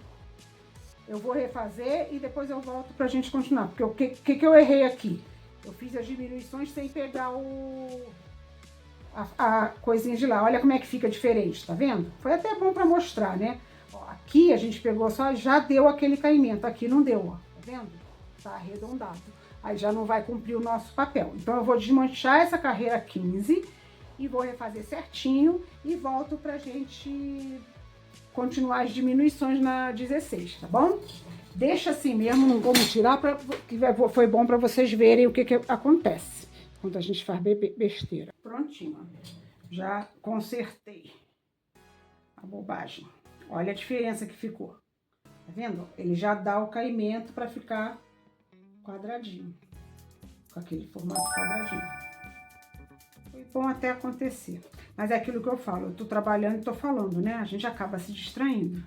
Eu vou refazer e depois eu volto pra gente continuar. Porque o que eu errei aqui? Eu fiz as diminuições sem pegar a coisinha de lá. Olha como é que fica diferente, tá vendo? Foi até bom pra mostrar, né? Ó, aqui a gente pegou só, já deu aquele caimento. Aqui não deu, ó. Tá vendo? Tá arredondado. Aí já não vai cumprir o nosso papel. Então eu vou desmanchar essa carreira 15 e vou refazer certinho e volto pra gente continuar as diminuições na 16, tá bom? Deixa assim mesmo, não vamos tirar, que foi bom para vocês verem o que acontece quando a gente faz besteira. Prontinho, ó. Já consertei a bobagem. Olha a diferença que ficou. Tá vendo? Ele já dá o caimento para ficar quadradinho, com aquele formato quadradinho. tempão até acontecer. Mas é aquilo que eu falo, eu tô trabalhando e tô falando, né? A gente acaba se distraindo.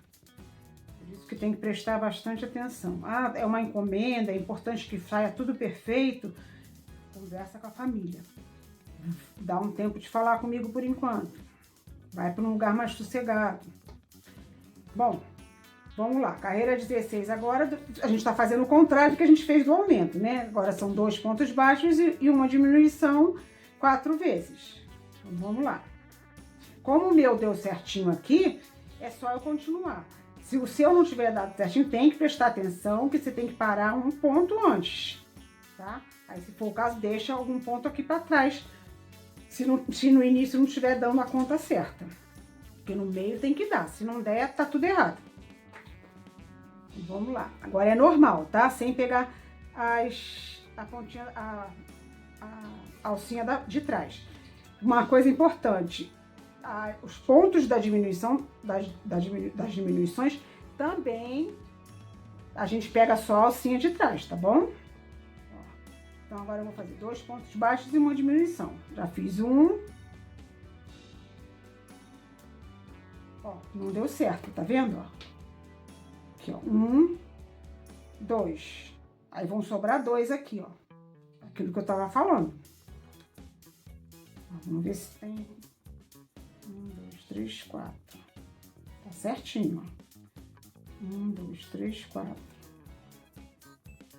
Por isso que tem que prestar bastante atenção. Ah, é uma encomenda, é importante que saia tudo perfeito. Conversa com a família. Dá um tempo de falar comigo por enquanto. Vai para um lugar mais sossegado. Bom, vamos lá. Carreira 16 agora, a gente está fazendo o contrário do que a gente fez do aumento, né? Agora são 2 pontos baixos e uma diminuição 4 vezes. Então, vamos lá. Como o meu deu certinho aqui, é só eu continuar. Se o seu não tiver dado certinho, tem que prestar atenção que você tem que parar um ponto antes, tá? Aí, se for o caso, deixa algum ponto aqui para trás, se no início não estiver dando a conta certa. Porque no meio tem que dar, se não der, tá tudo errado. Vamos lá. Agora é normal, tá? Sem pegar a pontinha, a alcinha de trás. Uma coisa importante, os pontos da diminuição, das diminuições, também a gente pega só a alcinha de trás, tá bom? Então agora eu vou fazer 2 pontos baixos e uma diminuição. Já fiz um. Ó, não deu certo, tá vendo? Ó? Aqui, ó. 1, 2. Aí vão sobrar 2 aqui, ó. Aquilo que eu tava falando. Vamos ver se tem 1, 2, 3, 4. Tá certinho, ó. 1, 2, 3, 4.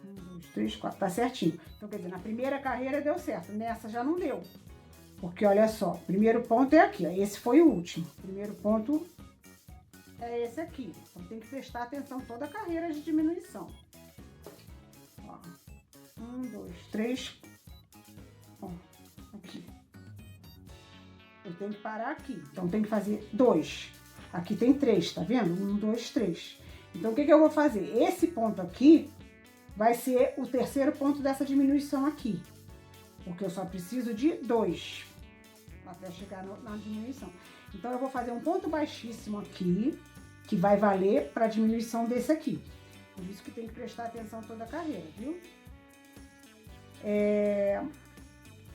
1, 2, 3, 4. Tá certinho. Então, quer dizer, na primeira carreira deu certo. Nessa já não deu. Porque, olha só, o primeiro ponto é aqui, ó. Esse foi o último. O primeiro ponto é esse aqui. Então, tem que prestar atenção toda a carreira de diminuição. Ó. 1, 2, 3. Ó, aqui. Eu tenho que parar aqui. Então, tem que fazer 2. Aqui tem 3, tá vendo? 1, 2, 3. Então, o que eu vou fazer? Esse ponto aqui vai ser o terceiro ponto dessa diminuição aqui. Porque eu só preciso de 2 até chegar na diminuição. Então, eu vou fazer um ponto baixíssimo aqui, que vai valer para a diminuição desse aqui. Por isso que tem que prestar atenção toda a carreira, viu?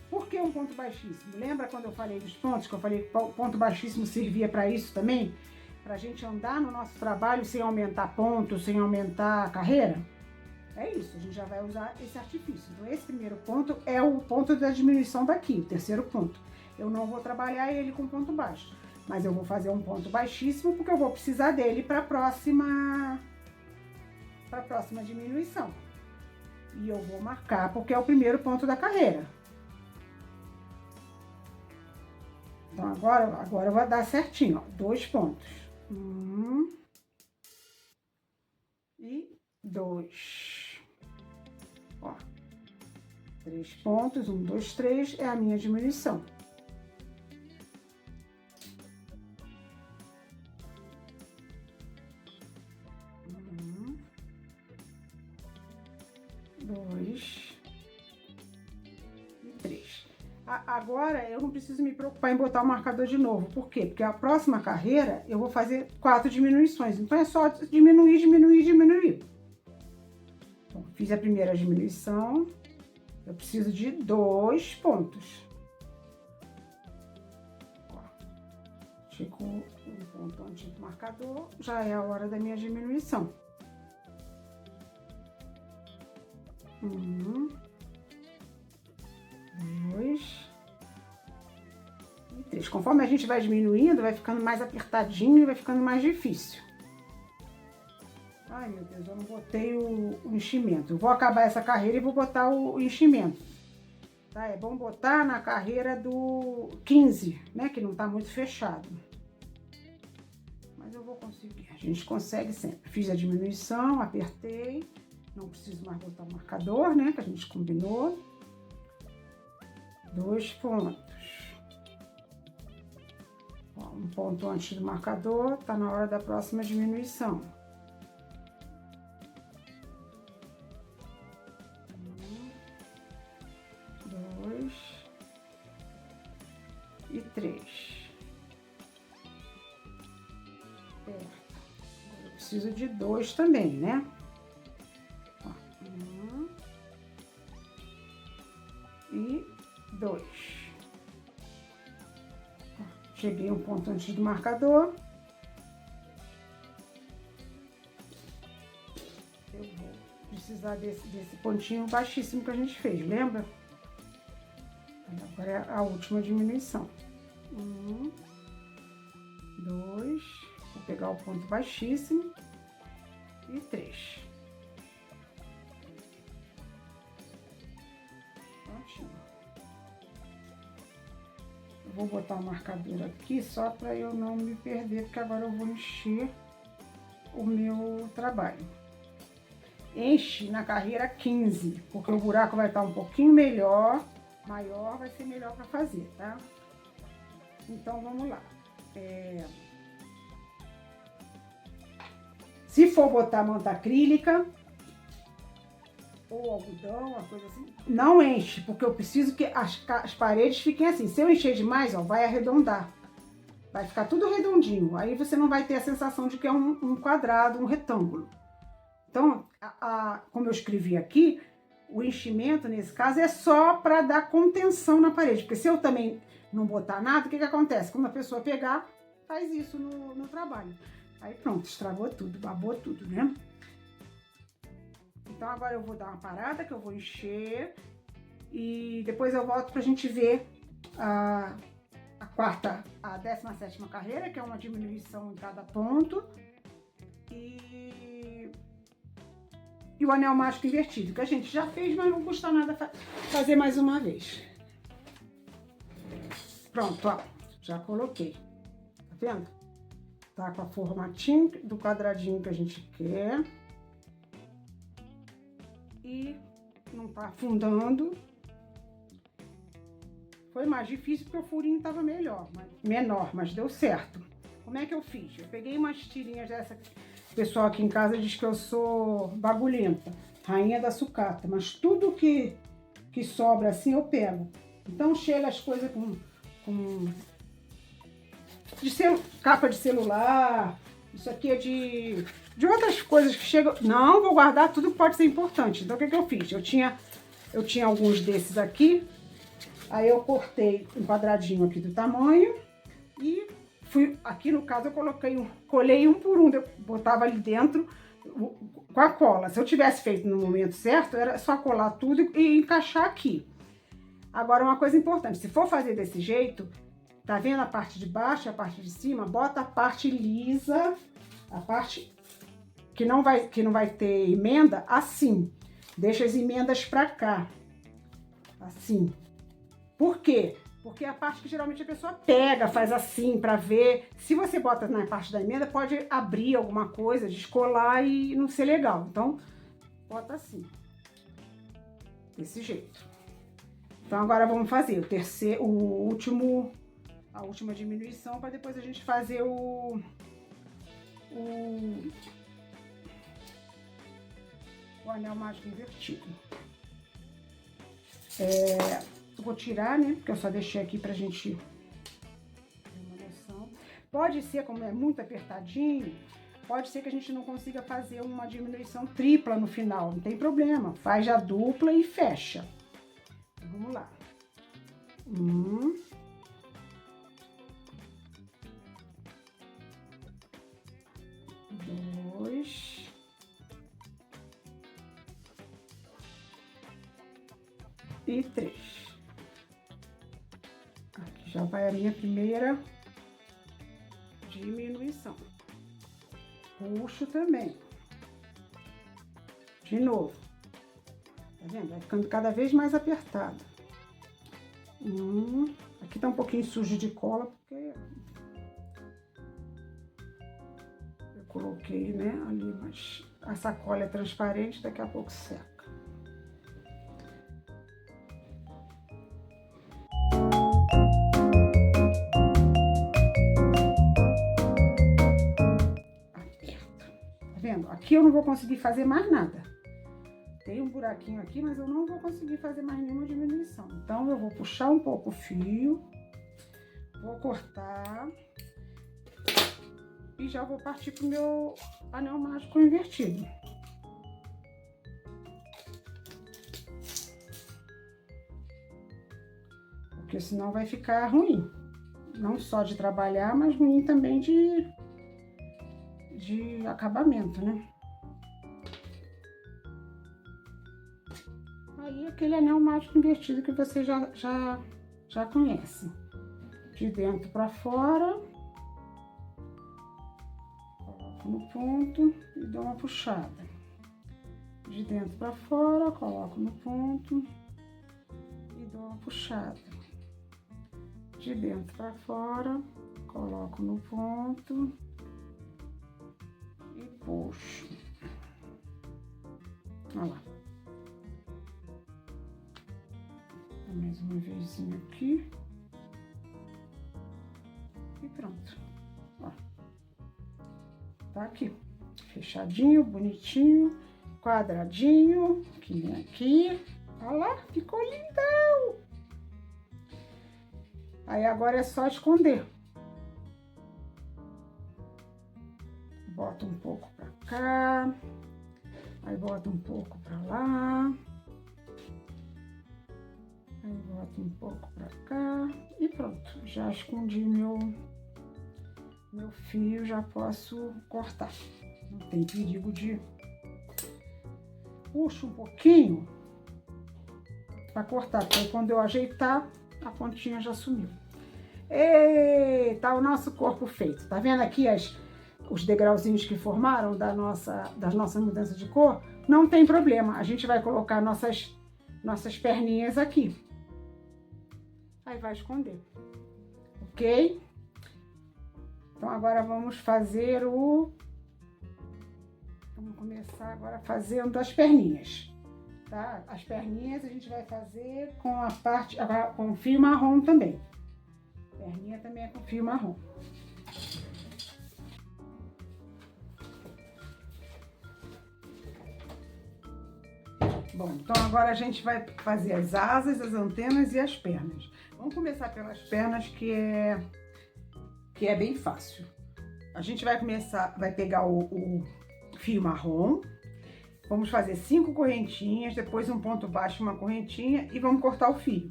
Por que um ponto baixíssimo? Lembra quando eu falei dos pontos, que eu falei que o ponto baixíssimo servia para isso também? Para a gente andar no nosso trabalho sem aumentar ponto, sem aumentar a carreira? É isso, a gente já vai usar esse artifício. Então, esse primeiro ponto é o ponto da diminuição daqui, o terceiro ponto. Eu não vou trabalhar ele com ponto baixo, mas eu vou fazer um ponto baixíssimo porque eu vou precisar dele para a próxima diminuição. E eu vou marcar porque é o primeiro ponto da carreira. Então, agora eu vou dar certinho, ó, 2 pontos. 1 e 2. Ó, 3 pontos, 1, 2, 3 é a minha diminuição. Agora eu não preciso me preocupar em botar o marcador de novo. Por quê? Porque a próxima carreira eu vou fazer 4 diminuições. Então é só diminuir, diminuir, diminuir. Então, fiz a primeira diminuição. Eu preciso de 2 pontos. Chegou um ponto antes do marcador, já é a hora da minha diminuição. 1, 2 e 3. Conforme a gente vai diminuindo, vai ficando mais apertadinho e vai ficando mais difícil. Ai, meu Deus, eu não botei o enchimento. Eu vou acabar essa carreira e vou botar o enchimento. Tá? É bom botar na carreira do 15, né? Que não tá muito fechado. Mas eu vou conseguir. A gente consegue sempre. Fiz a diminuição, apertei. Não preciso mais botar o marcador, né? Que a gente combinou. 2 pontos. Ó, um ponto antes do marcador, tá na hora da próxima diminuição. 1, 2 e 3. Agora eu preciso de 2 também, né? 1 e 2. Cheguei um ponto antes do marcador. Eu vou precisar desse pontinho baixíssimo que a gente fez, lembra? Agora é a última diminuição. 1, 2, vou pegar o ponto baixíssimo e 3. Prontinho. Eu vou botar o marcador aqui só para eu não me perder, porque agora eu vou encher o meu trabalho. Enche na carreira 15, porque o buraco vai estar um pouquinho melhor, maior, vai ser melhor para fazer, tá? Então, vamos lá. Se for botar manta acrílica ou algodão, uma coisa assim, não enche, porque eu preciso que as paredes fiquem assim. Se eu encher demais, ó, vai arredondar. Vai ficar tudo redondinho. Aí você não vai ter a sensação de que é um quadrado, um retângulo. Então, como eu escrevi aqui, o enchimento, nesse caso, é só para dar contenção na parede. Porque se eu também não botar nada, o que acontece? Quando a pessoa pegar, faz isso no trabalho. Aí pronto, estragou tudo, babou tudo, né? Então agora eu vou dar uma parada, que eu vou encher. E depois eu volto pra gente ver a 17ª carreira, que é uma diminuição em cada ponto. E o anel mágico invertido, que a gente já fez, mas não custa nada fazer mais uma vez. Pronto, ó, já coloquei. Tá vendo? Tá com a formatinho do quadradinho que a gente quer. E não tá afundando. Foi mais difícil porque o furinho tava menor, mas deu certo. Como é que eu fiz? Eu peguei umas tirinhas dessa. O pessoal aqui em casa diz que eu sou bagulhenta, rainha da sucata, mas tudo que sobra assim eu pego. Então chega as coisas com capa de celular, isso aqui é de outras coisas que chegam. Não, vou guardar tudo que pode ser importante. Então o que eu fiz? Eu tinha alguns desses aqui, aí eu cortei um quadradinho aqui do tamanho e aqui no caso eu colei um por um, eu botava ali dentro com a cola. Se eu tivesse feito no momento certo, era só colar tudo e encaixar aqui. Agora uma coisa importante, se for fazer desse jeito, tá vendo a parte de baixo e a parte de cima? Bota a parte lisa, a parte que não vai ter emenda, assim. Deixa as emendas pra cá, assim. Por quê? Porque é a parte que geralmente a pessoa pega, faz assim pra ver. Se você bota na parte da emenda, pode abrir alguma coisa, descolar e não ser legal. Então, bota assim. Desse jeito. Então, agora vamos fazer a última diminuição para depois a gente fazer o anel mágico invertido. Eu vou tirar, né? Porque eu só deixei aqui pra gente ter uma noção. Pode ser, como é muito apertadinho, pode ser que a gente não consiga fazer uma diminuição tripla no final. Não tem problema. Faz a dupla e fecha. Então, vamos lá. 1. 2. E 3. Aqui já vai a minha primeira diminuição. Puxo também. De novo. Tá vendo? Vai ficando cada vez mais apertado. Aqui tá um pouquinho sujo de cola, porque eu coloquei, né, ali, mas a sacola é transparente, daqui a pouco seca. Aqui eu não vou conseguir fazer mais nada. Tem um buraquinho aqui, mas eu não vou conseguir fazer mais nenhuma diminuição. Então, eu vou puxar um pouco o fio, vou cortar e já vou partir pro meu anel mágico invertido. Porque senão vai ficar ruim. não só de trabalhar, mas ruim também de acabamento, né? Aí aquele anel mágico invertido que você já conhece. De dentro para fora. Coloco no ponto e dou uma puxada. De dentro para fora, coloco no ponto e dou uma puxada. De dentro para fora, coloco no ponto e puxo. Olha lá. Mais uma vezinha aqui. E pronto. Ó. Tá aqui. Fechadinho, bonitinho, quadradinho. Aqui. Olha lá, ficou lindão. Aí agora é só esconder. Bota um pouco pra cá. Aí bota um pouco pra lá. Aí boto um pouco pra cá e pronto. Já escondi meu fio, já posso cortar. Não tem perigo de... Puxo um pouquinho pra cortar, porque quando eu ajeitar, a pontinha já sumiu. E tá o nosso corpo feito. Tá vendo aqui os degrauzinhos que formaram da nossa mudança de cor? Não tem problema, a gente vai colocar nossas perninhas aqui. Aí vai esconder, ok? Então agora vamos fazer vamos começar agora fazendo as perninhas, tá? As perninhas a gente vai fazer com com fio marrom também. Perninha também é com fio marrom. Bom, então agora a gente vai fazer as asas, as antenas e as pernas. Vamos começar pelas pernas, que é bem fácil. A gente vai pegar o fio marrom, vamos fazer 5 correntinhas, depois um ponto baixo, uma correntinha e vamos cortar o fio,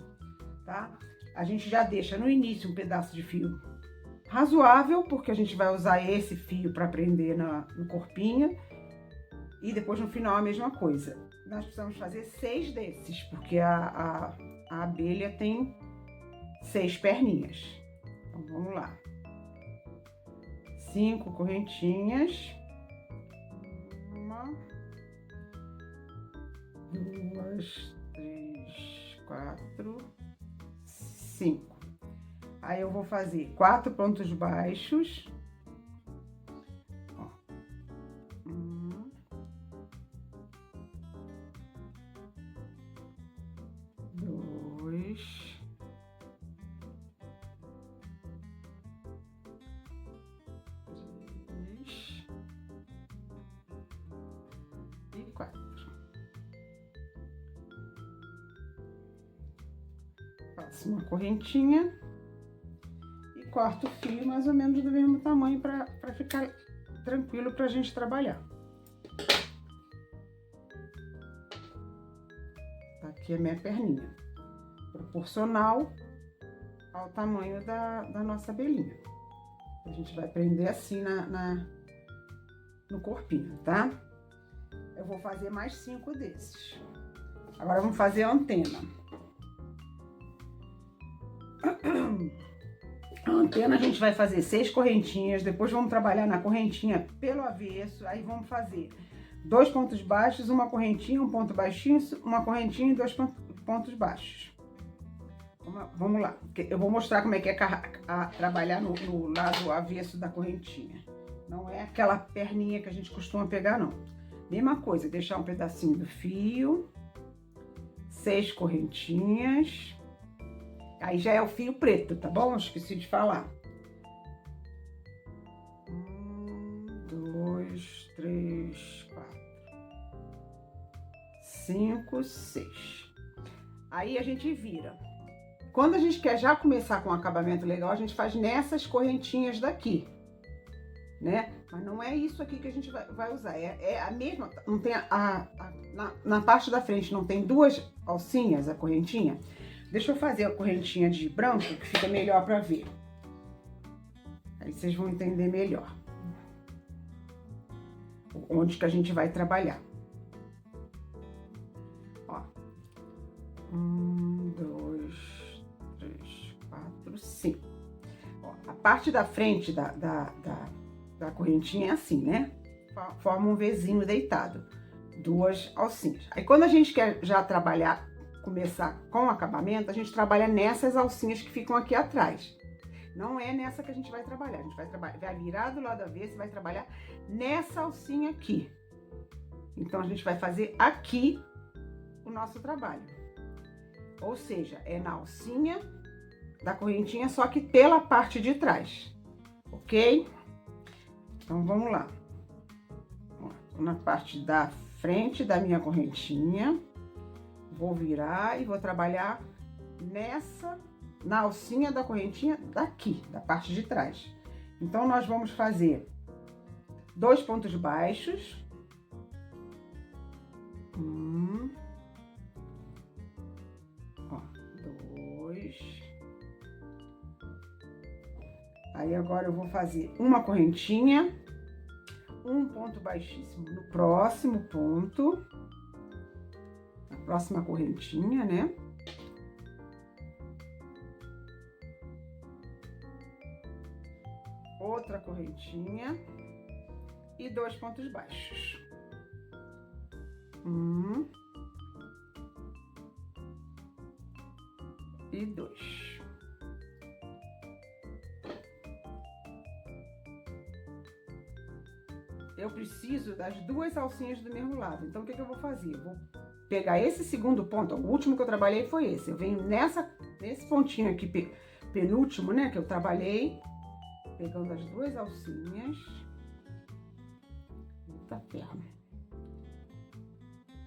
tá? A gente já deixa no início um pedaço de fio razoável, porque a gente vai usar esse fio para prender no corpinho, e depois no final a mesma coisa. Nós precisamos fazer 6 desses, porque a abelha tem 6 perninhas. Então, vamos lá. 5 correntinhas. 1, 2, 3, 4, 5. Aí eu vou fazer 4 pontos baixos. 4. Faço uma correntinha e corto o fio mais ou menos do mesmo tamanho para ficar tranquilo para a gente trabalhar. Aqui é minha perninha, proporcional ao tamanho da nossa abelhinha. A gente vai prender assim no corpinho, tá? Eu vou fazer mais 5 desses. Agora vamos fazer a antena. A antena a gente vai fazer 6 correntinhas, depois vamos trabalhar na correntinha pelo avesso, aí vamos fazer 2 pontos baixos, uma correntinha, um ponto baixinho, uma correntinha e 2 pontos baixos. Vamos lá, eu vou mostrar como é que é trabalhar no lado avesso da correntinha. Não é aquela perninha que a gente costuma pegar, não. Mesma coisa, deixar um pedacinho do fio, 6 correntinhas. Aí já é o fio preto, tá bom? Esqueci de falar. 1, 2, 3, 4, 5, 6. Aí a gente vira. Quando a gente quer já começar com um acabamento legal, a gente faz nessas correntinhas daqui, né? Mas não é isso aqui que a gente vai usar, é a mesma, não tem na parte da frente não tem 2 alcinhas a correntinha? Deixa eu fazer a correntinha de branco, que fica melhor pra ver. Aí vocês vão entender melhor onde que a gente vai trabalhar. Ó, 1, 2, 3, 4, 5. Ó, a parte da frente da correntinha é assim, né? Forma um Vzinho deitado, 2 alcinhas. Aí quando a gente quer já trabalhar, começar com acabamento, a gente trabalha nessas alcinhas que ficam aqui atrás. Não é nessa que a gente vai trabalhar. A gente vai virar do lado avesso e vai trabalhar nessa alcinha aqui. Então, a gente vai fazer aqui o nosso trabalho. Ou seja, é na alcinha da correntinha, só que pela parte de trás. Ok? Então, vamos lá. Na parte da frente da minha correntinha, vou virar e vou trabalhar na alcinha da correntinha daqui, da parte de trás. Então, nós vamos fazer 2 pontos baixos. 1, 2. Aí, agora eu vou fazer uma correntinha, um ponto baixíssimo no próximo ponto, na próxima correntinha, né? Outra correntinha e 2 pontos baixos. 1 e 2. Eu preciso das 2 alcinhas do mesmo lado. Então, o que eu vou fazer? Eu vou pegar esse segundo ponto, o último que eu trabalhei foi esse. Eu venho nesse pontinho aqui, penúltimo, né, que eu trabalhei, pegando as 2 alcinhas. Eita perna.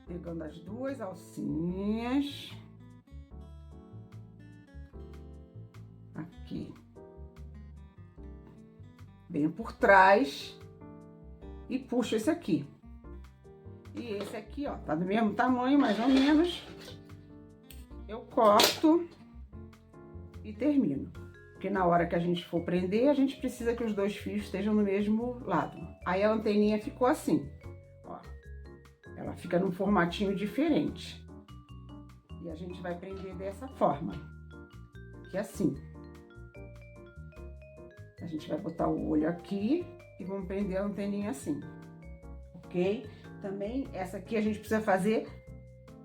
Pegando as 2 alcinhas. Aqui. Venho por trás e puxo esse aqui. E esse aqui, ó, tá do mesmo tamanho, mais ou menos. Eu corto e termino. Porque na hora que a gente for prender, a gente precisa que os 2 fios estejam no mesmo lado. Aí a anteninha ficou assim, ó. Ela fica num formatinho diferente. E a gente vai prender dessa forma. Que é assim. A gente vai botar o olho aqui e vamos prender a anteninha assim. Ok? Também, essa aqui a gente precisa fazer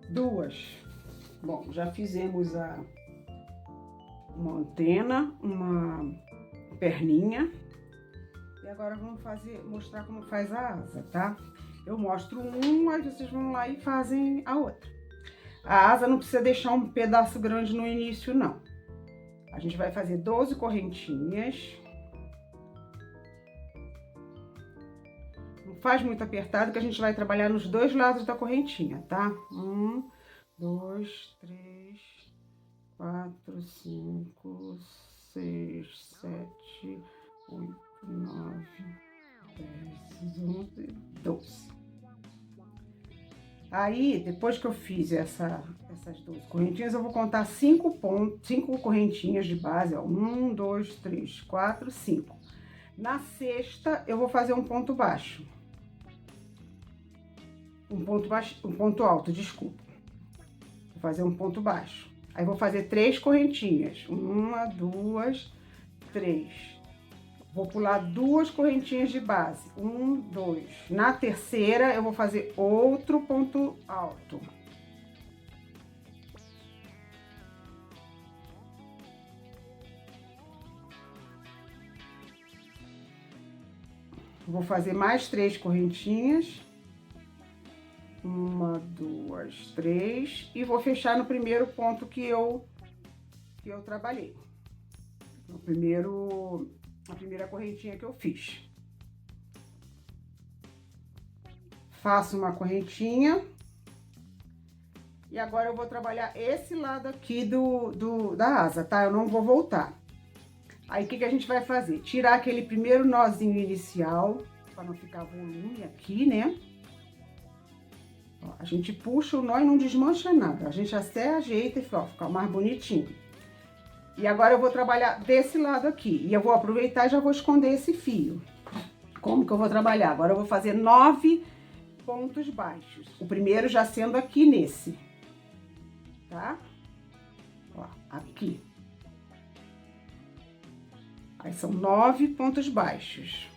2. Bom, já fizemos uma antena, uma perninha. E agora vamos mostrar como faz a asa, tá? Eu mostro aí vocês vão lá e fazem a outra. A asa não precisa deixar um pedaço grande no início, não. A gente vai fazer 12 correntinhas. Não faz muito apertado, que a gente vai trabalhar nos 2 lados da correntinha, tá? 1, 2, 3, 4, 5, 6, 7, 8, 9, 10, 11, 12. Aí, depois que eu fiz essas 12 correntinhas, eu vou contar 5 correntinhas de base, ó. 1, 2, 3, 4, 5. Na sexta, eu vou fazer um ponto baixo. Um ponto alto, desculpa. Vou fazer um ponto baixo. Aí, vou fazer 3 correntinhas. 1, 2, 3. Vou pular 2 correntinhas de base. 1, 2. Na terceira, eu vou fazer outro ponto alto. Vou fazer mais 3 correntinhas. 1, 2, 3. E vou fechar no primeiro ponto que eu trabalhei. A primeira correntinha que eu fiz. Faço uma correntinha. E agora eu vou trabalhar esse lado aqui da asa, tá? Eu não vou voltar. Aí, o que a gente vai fazer? Tirar aquele primeiro nozinho inicial, para não ficar volume aqui, né? Ó, a gente puxa o nó e não desmancha nada. A gente até ajeita e fica mais bonitinho. E agora eu vou trabalhar desse lado aqui. E eu vou aproveitar e já vou esconder esse fio. Como que eu vou trabalhar? Agora eu vou fazer 9 pontos baixos. O primeiro já sendo aqui nesse, tá? Ó, aqui. Aí são 9 pontos baixos.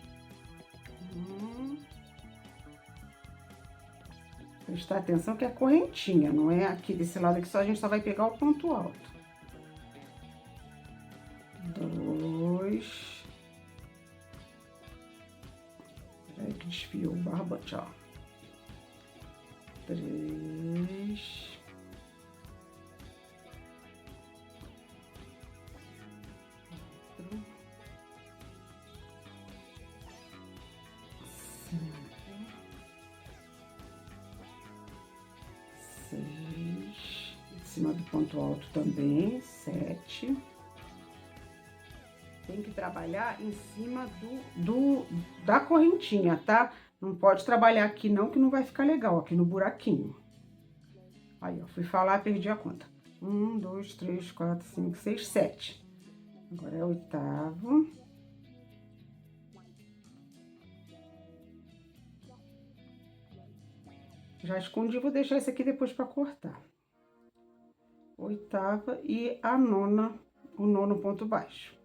Prestar atenção que é correntinha, não é aqui desse lado aqui, só a gente só vai pegar o ponto alto. 2. Peraí que desfiou o barbante, ó. 3. 4. 5. 6. Em cima do ponto alto também, 7. Tem que trabalhar em cima da correntinha, tá? Não pode trabalhar aqui não, que não vai ficar legal, aqui no buraquinho. Aí, ó, fui falar, perdi a conta. 1, 2, 3, 4, 5, 6, 7. Agora é o 8º. Já escondi, vou deixar esse aqui depois pra cortar. 8ª e a 9ª, o 9º ponto baixo.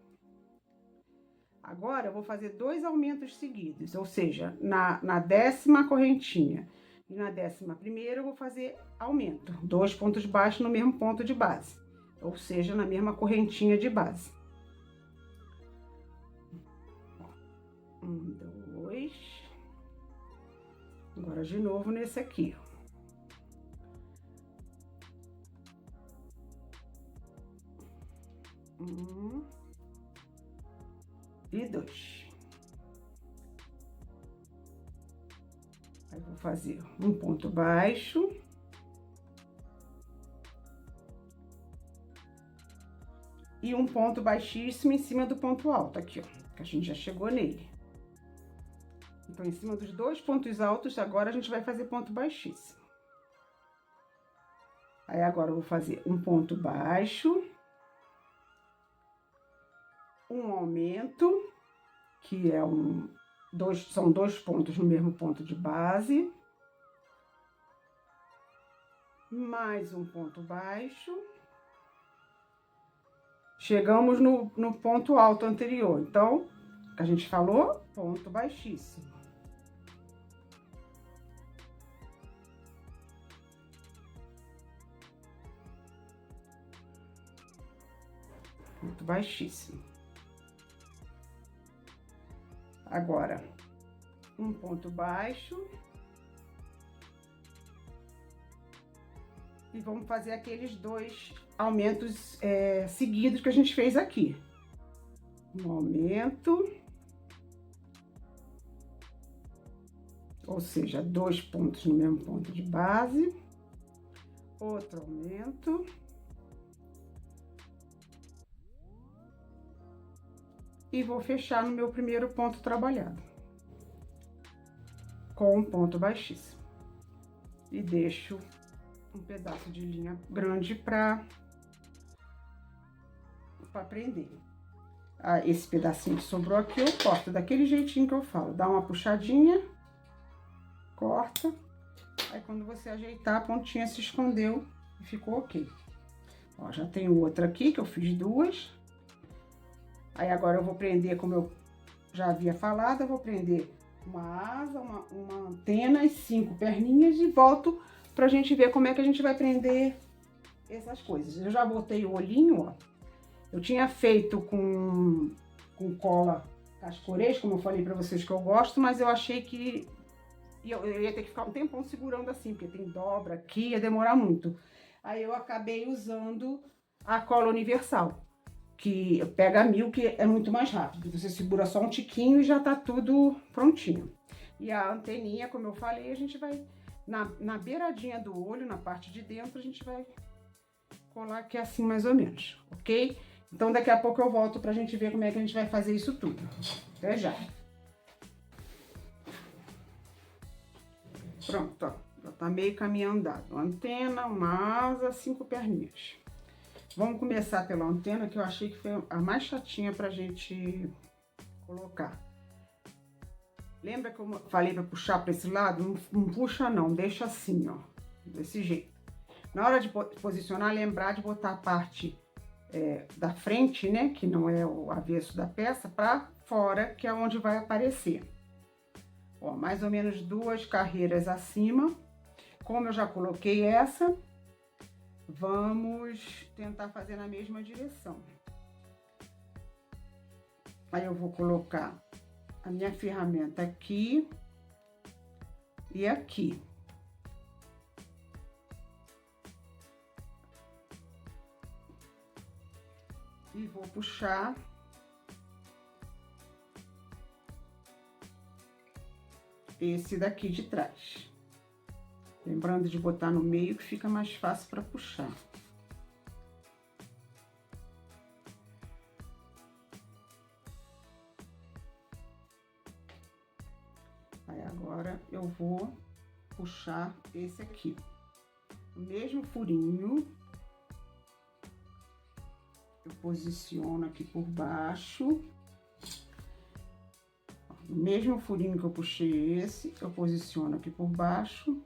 Agora, eu vou fazer 2 aumentos seguidos, ou seja, na 10ª correntinha e na 11ª eu vou fazer aumento. 2 pontos baixos no mesmo ponto de base, ou seja, na mesma correntinha de base. 1, 2. Agora, de novo, nesse aqui, ó. 1 e 2. Aí, vou fazer um ponto baixo. E um ponto baixíssimo em cima do ponto alto, aqui, ó, que a gente já chegou nele. Então, em cima dos 2 pontos altos, agora a gente vai fazer ponto baixíssimo. Aí, agora eu vou fazer um ponto baixo. Um aumento, que é são 2 pontos no mesmo ponto de base. Mais um ponto baixo. Chegamos no ponto alto anterior. Então, a gente falou, ponto baixíssimo. Ponto baixíssimo. Agora, um ponto baixo. E vamos fazer aqueles 2 aumentos seguidos que a gente fez aqui. Um aumento. Ou seja, 2 pontos no mesmo ponto de base. Outro aumento. E vou fechar no meu primeiro ponto trabalhado, com um ponto baixíssimo. E deixo um pedaço de linha grande pra prender. Ah, esse pedacinho que sobrou aqui, eu corto daquele jeitinho que eu falo. Dá uma puxadinha, corta. Aí, quando você ajeitar, a pontinha se escondeu e ficou ok. Ó, já tem outra aqui, que eu fiz 2. Aí, agora eu vou prender, como eu já havia falado, eu vou prender uma asa, uma antena e 5 perninhas e volto pra gente ver como é que a gente vai prender essas coisas. Eu já botei o olhinho, ó. Eu tinha feito com cola cascorês, como eu falei pra vocês que eu gosto, mas eu achei que eu ia ter que ficar um tempão segurando assim, porque tem dobra aqui, ia demorar muito. Aí eu acabei usando a cola universal, que pega 1000, que é muito mais rápido. Você segura só um tiquinho e já tá tudo prontinho. E a anteninha, como eu falei, a gente vai na beiradinha do olho, na parte de dentro, a gente vai colar aqui assim mais ou menos, ok? Então daqui a pouco eu volto pra gente ver como é que a gente vai fazer isso tudo. Até já. Pronto, ó. Já tá meio caminho andado. Uma antena, uma asa, 5 perninhas. Vamos começar pela antena, que eu achei que foi a mais chatinha pra gente colocar. Lembra que eu falei pra puxar pra esse lado? Não puxa não, deixa assim, ó, desse jeito. Na hora de posicionar, lembrar de botar a parte da frente, né, que não é o avesso da peça, pra fora, que é onde vai aparecer. Ó, mais ou menos 2 carreiras acima. Como eu já coloquei essa, vamos tentar fazer na mesma direção. Aí eu vou colocar a minha ferramenta aqui e aqui. E vou puxar esse daqui de trás. Lembrando de botar no meio, que fica mais fácil para puxar. Aí agora eu vou puxar esse aqui. O mesmo furinho. Eu posiciono aqui por baixo. O mesmo furinho que eu puxei esse, eu posiciono aqui por baixo.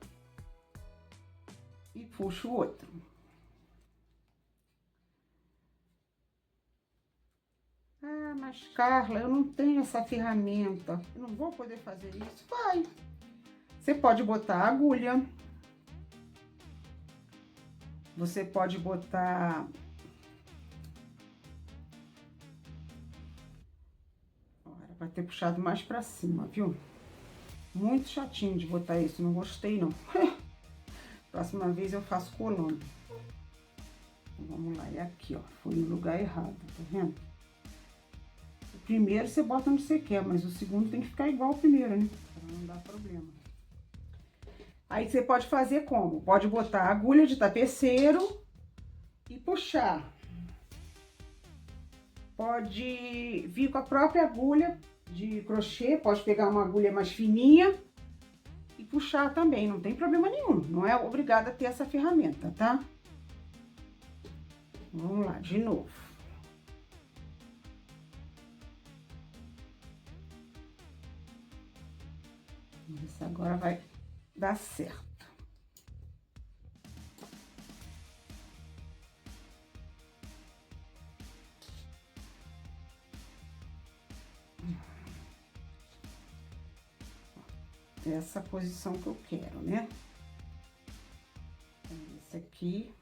E puxo o outro. Ah, mas Carla, eu não tenho essa ferramenta. Eu não vou poder fazer isso? Vai. Você pode botar agulha. Você pode botar... Era pra ter puxado mais pra cima, viu? Muito chatinho de botar isso, não gostei não. Próxima vez eu faço colando. Então, vamos lá, é aqui, ó. Foi no lugar errado, tá vendo? O primeiro você bota onde você quer, mas o segundo tem que ficar igual ao primeiro, né? Pra não dar problema. Aí você pode fazer como? Pode botar agulha de tapeceiro e puxar. Pode vir com a própria agulha de crochê, pode pegar uma agulha mais fininha e puxar também, não tem problema nenhum. Não é obrigada a ter essa ferramenta, tá? Vamos lá, de novo. Isso agora vai dar certo. Essa posição que eu quero, né? Esse aqui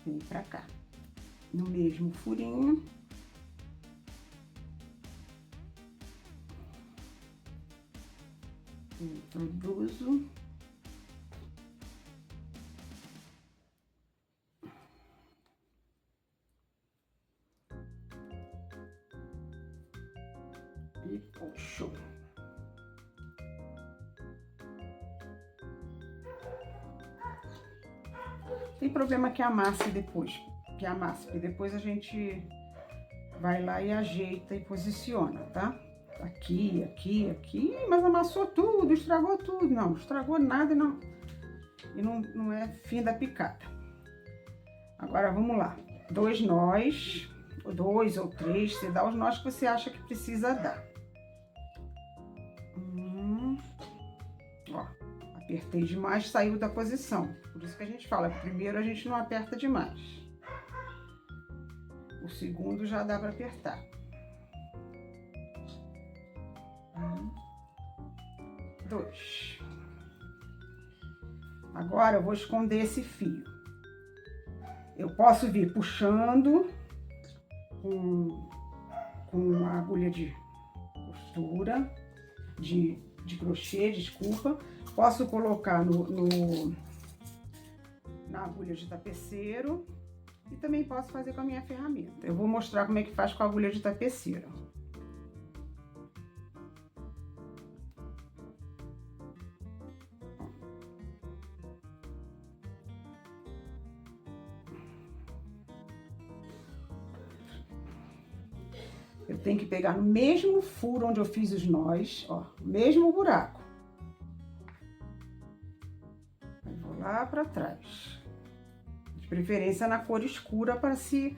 vem pra cá, no mesmo furinho. Introduzo. E puxo. Tem problema que amasse depois, porque depois a gente vai lá e ajeita e posiciona, tá? Aqui, aqui, aqui, mas amassou tudo, estragou tudo. Não, estragou nada e não é fim da picada. Agora vamos lá, 2 nós, 2 ou 3, você dá os nós que você acha que precisa dar. Ó, apertei demais, saiu da posição. Por isso que a gente fala que primeiro a gente não aperta demais. O segundo já dá para apertar. 1, 2. Agora eu vou esconder esse fio. Eu posso vir puxando com a agulha de costura, de crochê, desculpa. Posso colocar na agulha de tapeceiro e também posso fazer com a minha ferramenta. Eu vou mostrar como é que faz com a agulha de tapeceiro. Eu tenho que pegar no mesmo furo onde eu fiz os nós, ó, mesmo buraco. Aí vou lá pra trás. preferência na cor escura, para se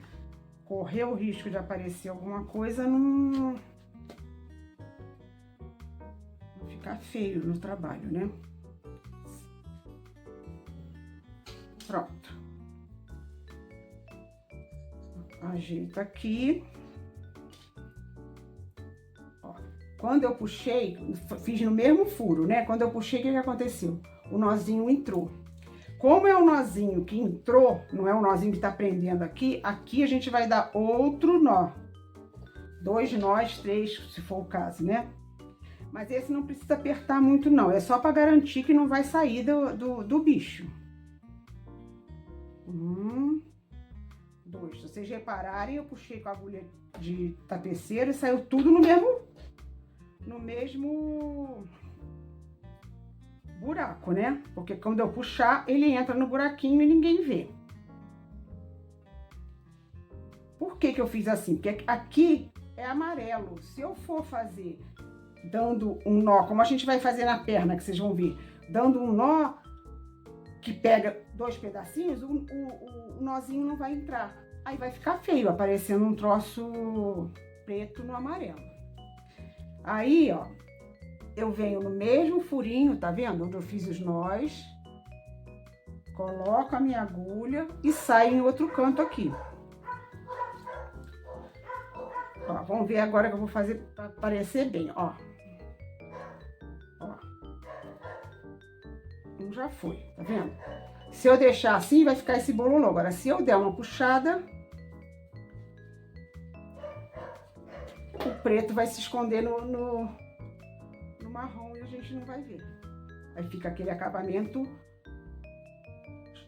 correr o risco de aparecer alguma coisa, não ficar feio no trabalho, né? Pronto. Ajeito aqui. Ó, quando eu puxei, fiz no mesmo furo, né? Quando eu puxei, o que aconteceu? O nozinho entrou. Como é o nozinho que entrou, não é o nozinho que tá prendendo aqui, aqui a gente vai dar outro nó. 2 nós, 3, se for o caso, né? Mas esse não precisa apertar muito, não. É só para garantir que não vai sair do bicho. 1, 2. Se vocês repararem, eu puxei com a agulha de tapeceiro e saiu tudo no mesmo buraco, né? Porque quando eu puxar, ele entra no buraquinho e ninguém vê. Por que que eu fiz assim? Porque aqui é amarelo. Se eu for fazer dando um nó, como a gente vai fazer na perna, que vocês vão ver, dando um nó que pega 2 pedacinhos, o nozinho não vai entrar. Aí vai ficar feio, aparecendo um troço preto no amarelo. Aí, ó, eu venho no mesmo furinho, tá vendo? Onde eu fiz os nós, coloco a minha agulha e saio em outro canto aqui. Ó, vamos ver agora que eu vou fazer para aparecer bem, ó. Ó. Um já foi, tá vendo? Se eu deixar assim, vai ficar esse bololô. Agora, se eu der uma puxada, o preto vai se esconder no marrom e a gente não vai ver. Aí fica aquele acabamento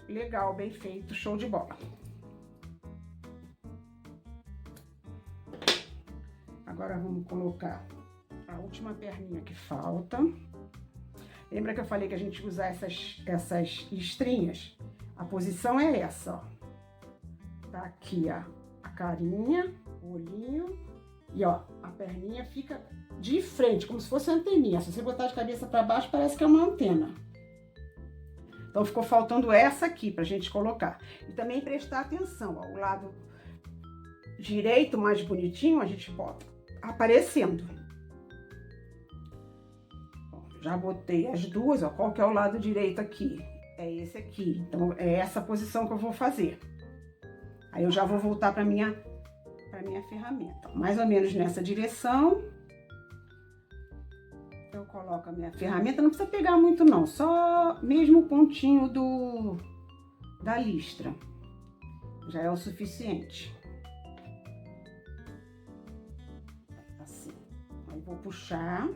legal, bem feito, show de bola. Agora vamos colocar a última perninha que falta. Lembra que eu falei que a gente usa essas listrinhas? A posição é essa, ó. Tá aqui, ó, a carinha, o olhinho e, ó, a perninha fica de frente, como se fosse anteninha. Se você botar de cabeça para baixo, parece que é uma antena. Então, ficou faltando essa aqui pra gente colocar. E também prestar atenção, ó, o lado direito mais bonitinho, a gente bota aparecendo. Ó, já botei as duas, ó, qual que é o lado direito aqui? É esse aqui. Então, é essa posição que eu vou fazer. Aí, eu já vou voltar pra minha ferramenta. Mais ou menos nessa direção. Eu coloco a minha ferramenta, não precisa pegar muito não, só mesmo o pontinho da listra. Já é o suficiente. Assim. Aí vou puxar.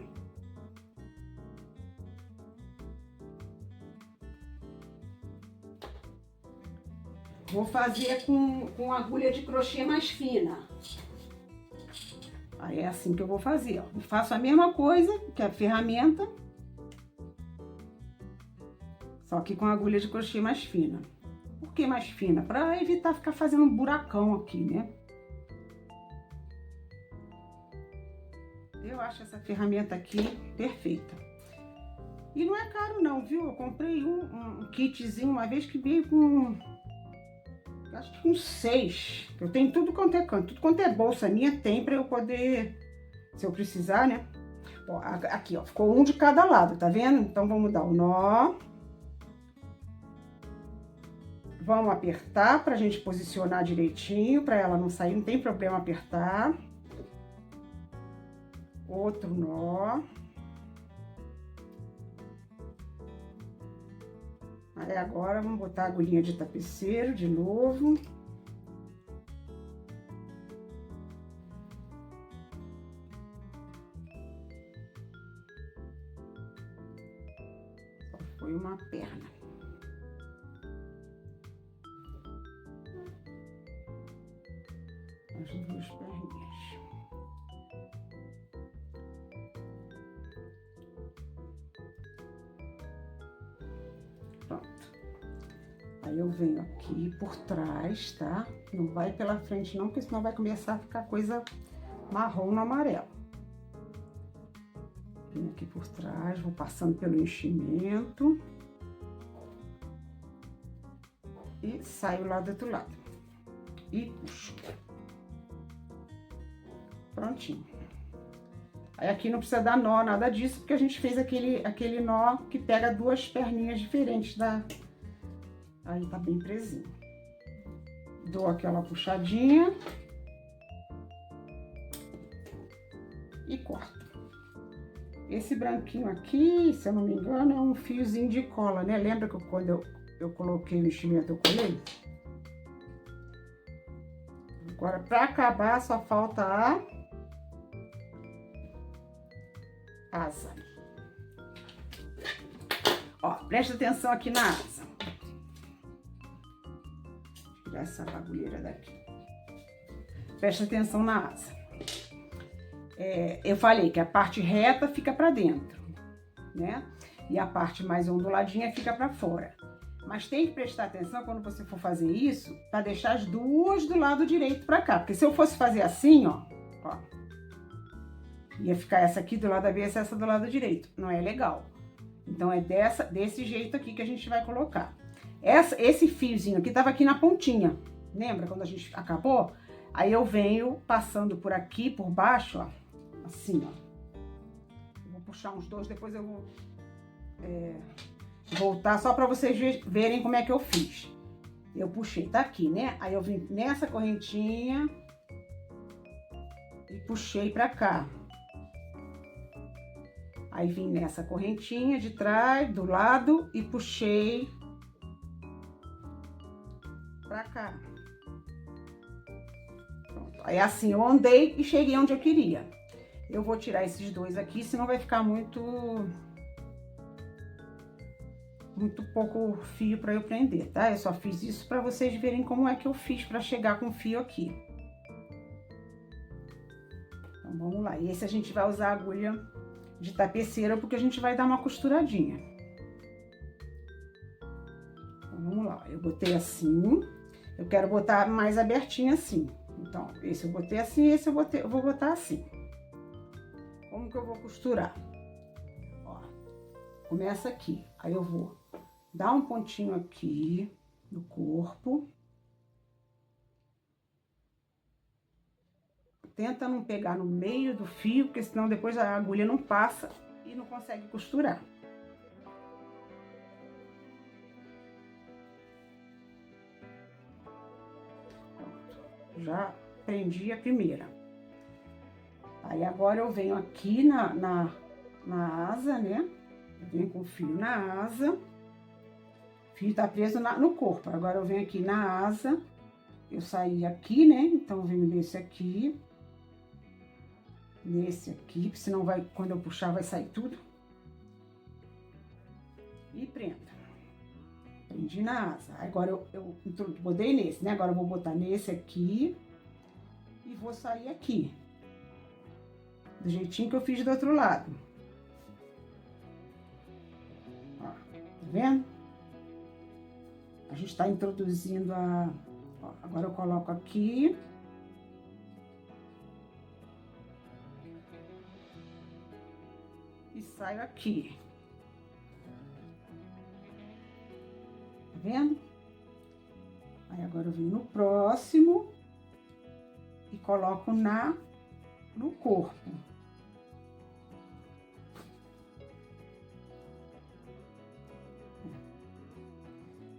Vou fazer com agulha de crochê mais fina. Aí é assim que eu vou fazer, ó. Faço a mesma coisa que a ferramenta, só que com a agulha de crochê mais fina. Por que mais fina? Para evitar ficar fazendo um buracão aqui, né? Eu acho essa ferramenta aqui perfeita. E não é caro não, viu? Eu comprei um kitzinho uma vez que veio com... acho que com 6. Eu tenho tudo quanto é canto, tudo quanto é bolsa minha tem pra eu poder, se eu precisar, né? Ó, aqui, ó, ficou um de cada lado, tá vendo? Então, vamos dar o nó. Vamos apertar pra gente posicionar direitinho, pra ela não sair, não tem problema apertar. Outro nó. Aí agora vamos botar a agulhinha de tapeceiro de novo. Só foi uma perna. As 2 perninhas. Pronto. Aí eu venho aqui por trás, tá? Não vai pela frente não, porque senão vai começar a ficar coisa marrom no amarelo. Venho aqui por trás, vou passando pelo enchimento. e saio lá do outro lado. E puxo. Prontinho. Aí aqui não precisa dar nó, nada disso, porque a gente fez aquele nó que pega duas perninhas diferentes da... Aí tá bem presinho. Dou aquela puxadinha. E corto. Esse branquinho aqui, se eu não me engano, é um fiozinho de cola, né? Lembra que quando eu coloquei o enchimento, eu colei? Agora, pra acabar, só falta a asa. Ó, presta atenção aqui na asa. Vou tirar essa bagulheira daqui. Presta atenção na asa. Eu falei que a parte reta fica pra dentro, né? E a parte mais onduladinha fica pra fora. Mas tem que prestar atenção quando você for fazer isso, pra deixar as duas do lado direito pra cá. Porque se eu fosse fazer assim, ó, ia ficar essa aqui do lado avesso e essa do lado direito. Não é legal. Então é desse jeito aqui que a gente vai colocar. Esse fiozinho aqui tava aqui na pontinha. Lembra quando a gente acabou? Aí eu venho passando por aqui, por baixo, ó. Assim, ó. Eu vou puxar uns dois, depois eu vou voltar só pra vocês verem como é que eu fiz. Eu puxei, tá aqui, né? Aí eu vim nessa correntinha e puxei pra cá. Aí vim nessa correntinha de trás, do lado, e puxei pra cá. Pronto. Aí assim eu andei e cheguei onde eu queria. Eu vou tirar esses dois aqui, senão vai ficar muito pouco fio para eu prender, tá? Eu só fiz isso para vocês verem como é que eu fiz para chegar com o fio aqui. Então, vamos lá. E esse a gente vai usar a agulha de tapeceira, porque a gente vai dar uma costuradinha. Então, vamos lá. Eu botei assim. Eu quero botar mais abertinho assim. Então, esse eu botei assim, esse eu vou botar assim. Como que eu vou costurar? Ó, começa aqui. Aí eu vou dar um pontinho aqui no corpo. Tenta não pegar no meio do fio, porque senão depois a agulha não passa e não consegue costurar. Pronto. Já prendi a primeira. Aí agora eu venho aqui na asa, né? Eu venho com o fio na asa. O fio tá preso no corpo. Agora eu venho aqui na asa. Eu saí aqui, né? Então eu venho nesse aqui. Nesse aqui, porque senão vai, quando eu puxar vai sair tudo. E prendo. Prendi na asa. Agora eu botei nesse, né? Agora eu vou botar nesse aqui. E vou sair aqui. Do jeitinho que eu fiz do outro lado. Ó, tá vendo? A gente tá introduzindo a... Ó, agora eu coloco aqui. E saio aqui. Tá vendo? Aí agora eu venho no próximo. E coloco no corpo.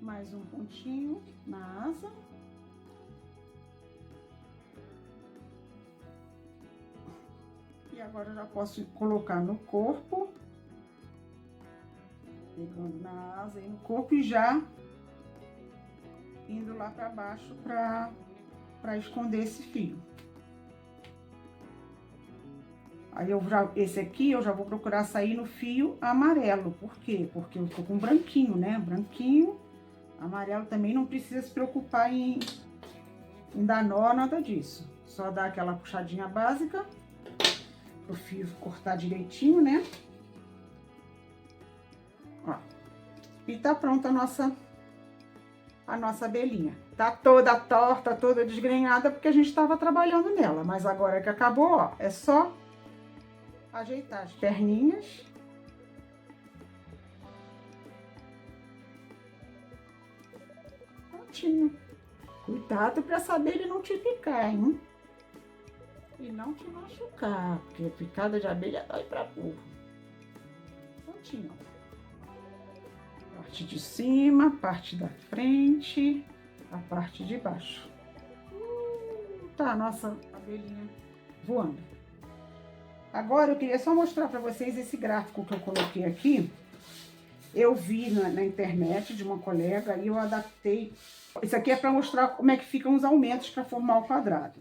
Mais um pontinho na asa. E agora eu já posso colocar no corpo. Pegando na asa e no corpo e já indo lá pra baixo pra esconder esse fio. Aí esse aqui eu já vou procurar sair no fio amarelo. Por quê? Porque eu tô com branquinho, né? Branquinho. Amarelo também não precisa se preocupar em dar nó, nada disso. Só dar aquela puxadinha básica pro fio cortar direitinho, né? Ó. E tá pronta a nossa abelhinha. Tá toda torta, toda desgrenhada, porque a gente tava trabalhando nela. Mas agora que acabou, ó, é só ajeitar as perninhas. certinho. Cuidado para essa abelha não te picar, hein? E não te machucar, porque picada de abelha dói pra burro. Prontinho. Parte de cima, parte da frente, a parte de baixo. Tá a nossa abelhinha voando. Agora eu queria só mostrar para vocês esse gráfico que eu coloquei aqui. Eu vi na internet de uma colega e eu adaptei. Isso aqui é para mostrar como é que ficam os aumentos para formar o quadrado.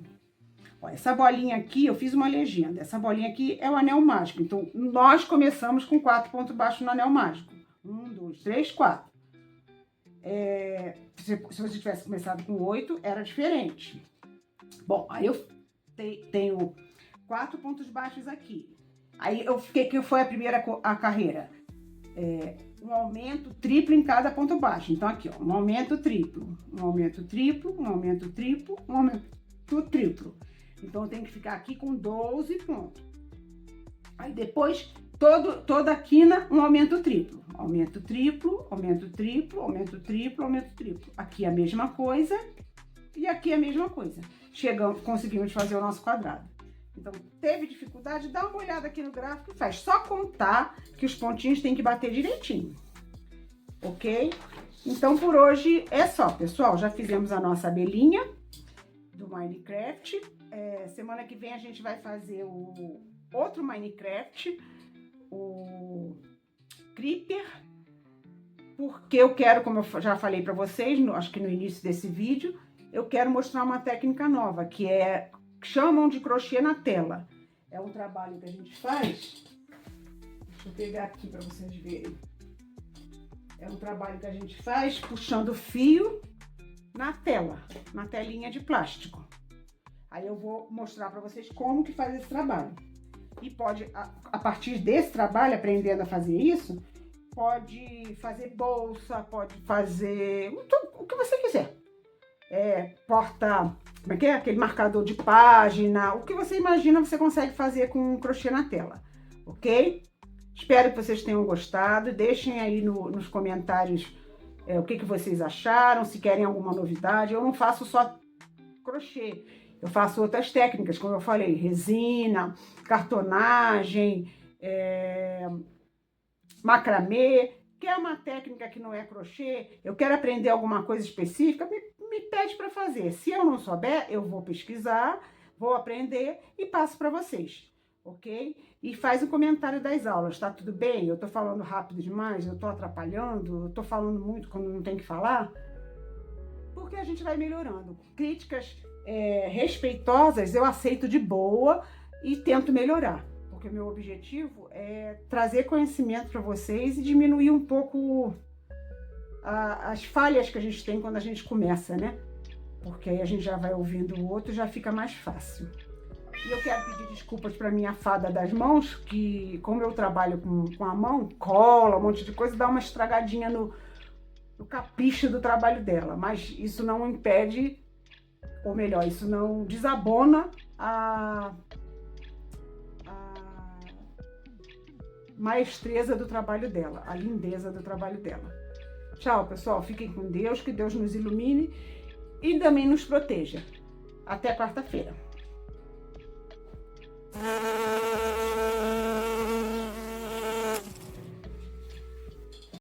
Ó, essa bolinha aqui, eu fiz uma legenda. Essa bolinha aqui é o anel mágico. Então, nós começamos com 4 pontos baixos no anel mágico. 1, 2, 3, 4. Se você tivesse começado com 8, era diferente. Bom, aí eu tenho 4 pontos baixos aqui. Aí que foi a primeira carreira? Um aumento triplo em cada ponto baixo. Então aqui, ó, um aumento triplo, um aumento triplo, um aumento triplo, um aumento triplo. Então eu tenho que ficar aqui com 12 pontos. Aí depois, toda a quina, um aumento triplo. Aumento triplo, aumento triplo, aumento triplo, aumento triplo. Aqui a mesma coisa e aqui a mesma coisa. Conseguimos fazer o nosso quadrado. Então, teve dificuldade? Dá uma olhada aqui no gráfico e faz. Só contar que os pontinhos tem que bater direitinho. Ok? Então, por hoje é só, pessoal. Já fizemos a nossa abelhinha do Minecraft. Semana que vem a gente vai fazer o outro Minecraft, o Creeper. Porque eu quero, como eu já falei para vocês, acho que no início desse vídeo, eu quero mostrar uma técnica nova, que chamam de crochê na tela. É um trabalho que a gente faz. Deixa eu pegar aqui para vocês verem. É um trabalho que a gente faz puxando fio na tela, na telinha de plástico. Aí eu vou mostrar para vocês como que faz esse trabalho. E pode, a partir desse trabalho, aprendendo a fazer isso, pode fazer bolsa, pode fazer o que você quiser. Como é que é? Aquele marcador de página, o que você imagina você consegue fazer com um crochê na tela, ok? Espero que vocês tenham gostado, deixem aí nos comentários o que vocês acharam, se querem alguma novidade. Eu não faço só crochê, eu faço outras técnicas, como eu falei, resina, cartonagem, macramê, que é uma técnica que não é crochê. Eu quero aprender alguma coisa específica, me pede para fazer. Se eu não souber, eu vou pesquisar, vou aprender e passo para vocês, ok? E faz um comentário das aulas, tá tudo bem? Eu tô falando rápido demais? Eu tô atrapalhando? Eu tô falando muito quando não tem que falar? Porque a gente vai melhorando. Críticas respeitosas eu aceito de boa e tento melhorar. Porque o meu objetivo é trazer conhecimento para vocês e diminuir um pouco as falhas que a gente tem quando a gente começa, né? Porque aí a gente já vai ouvindo o outro e já fica mais fácil. E eu quero pedir desculpas para minha fada das mãos, que como eu trabalho com a mão, cola, um monte de coisa, dá uma estragadinha no capricho do trabalho dela. Mas isso não impede, ou melhor, isso não desabona a maestreza do trabalho dela, a lindeza do trabalho dela. Tchau, pessoal. Fiquem com Deus, que Deus nos ilumine e também nos proteja. Até quarta-feira.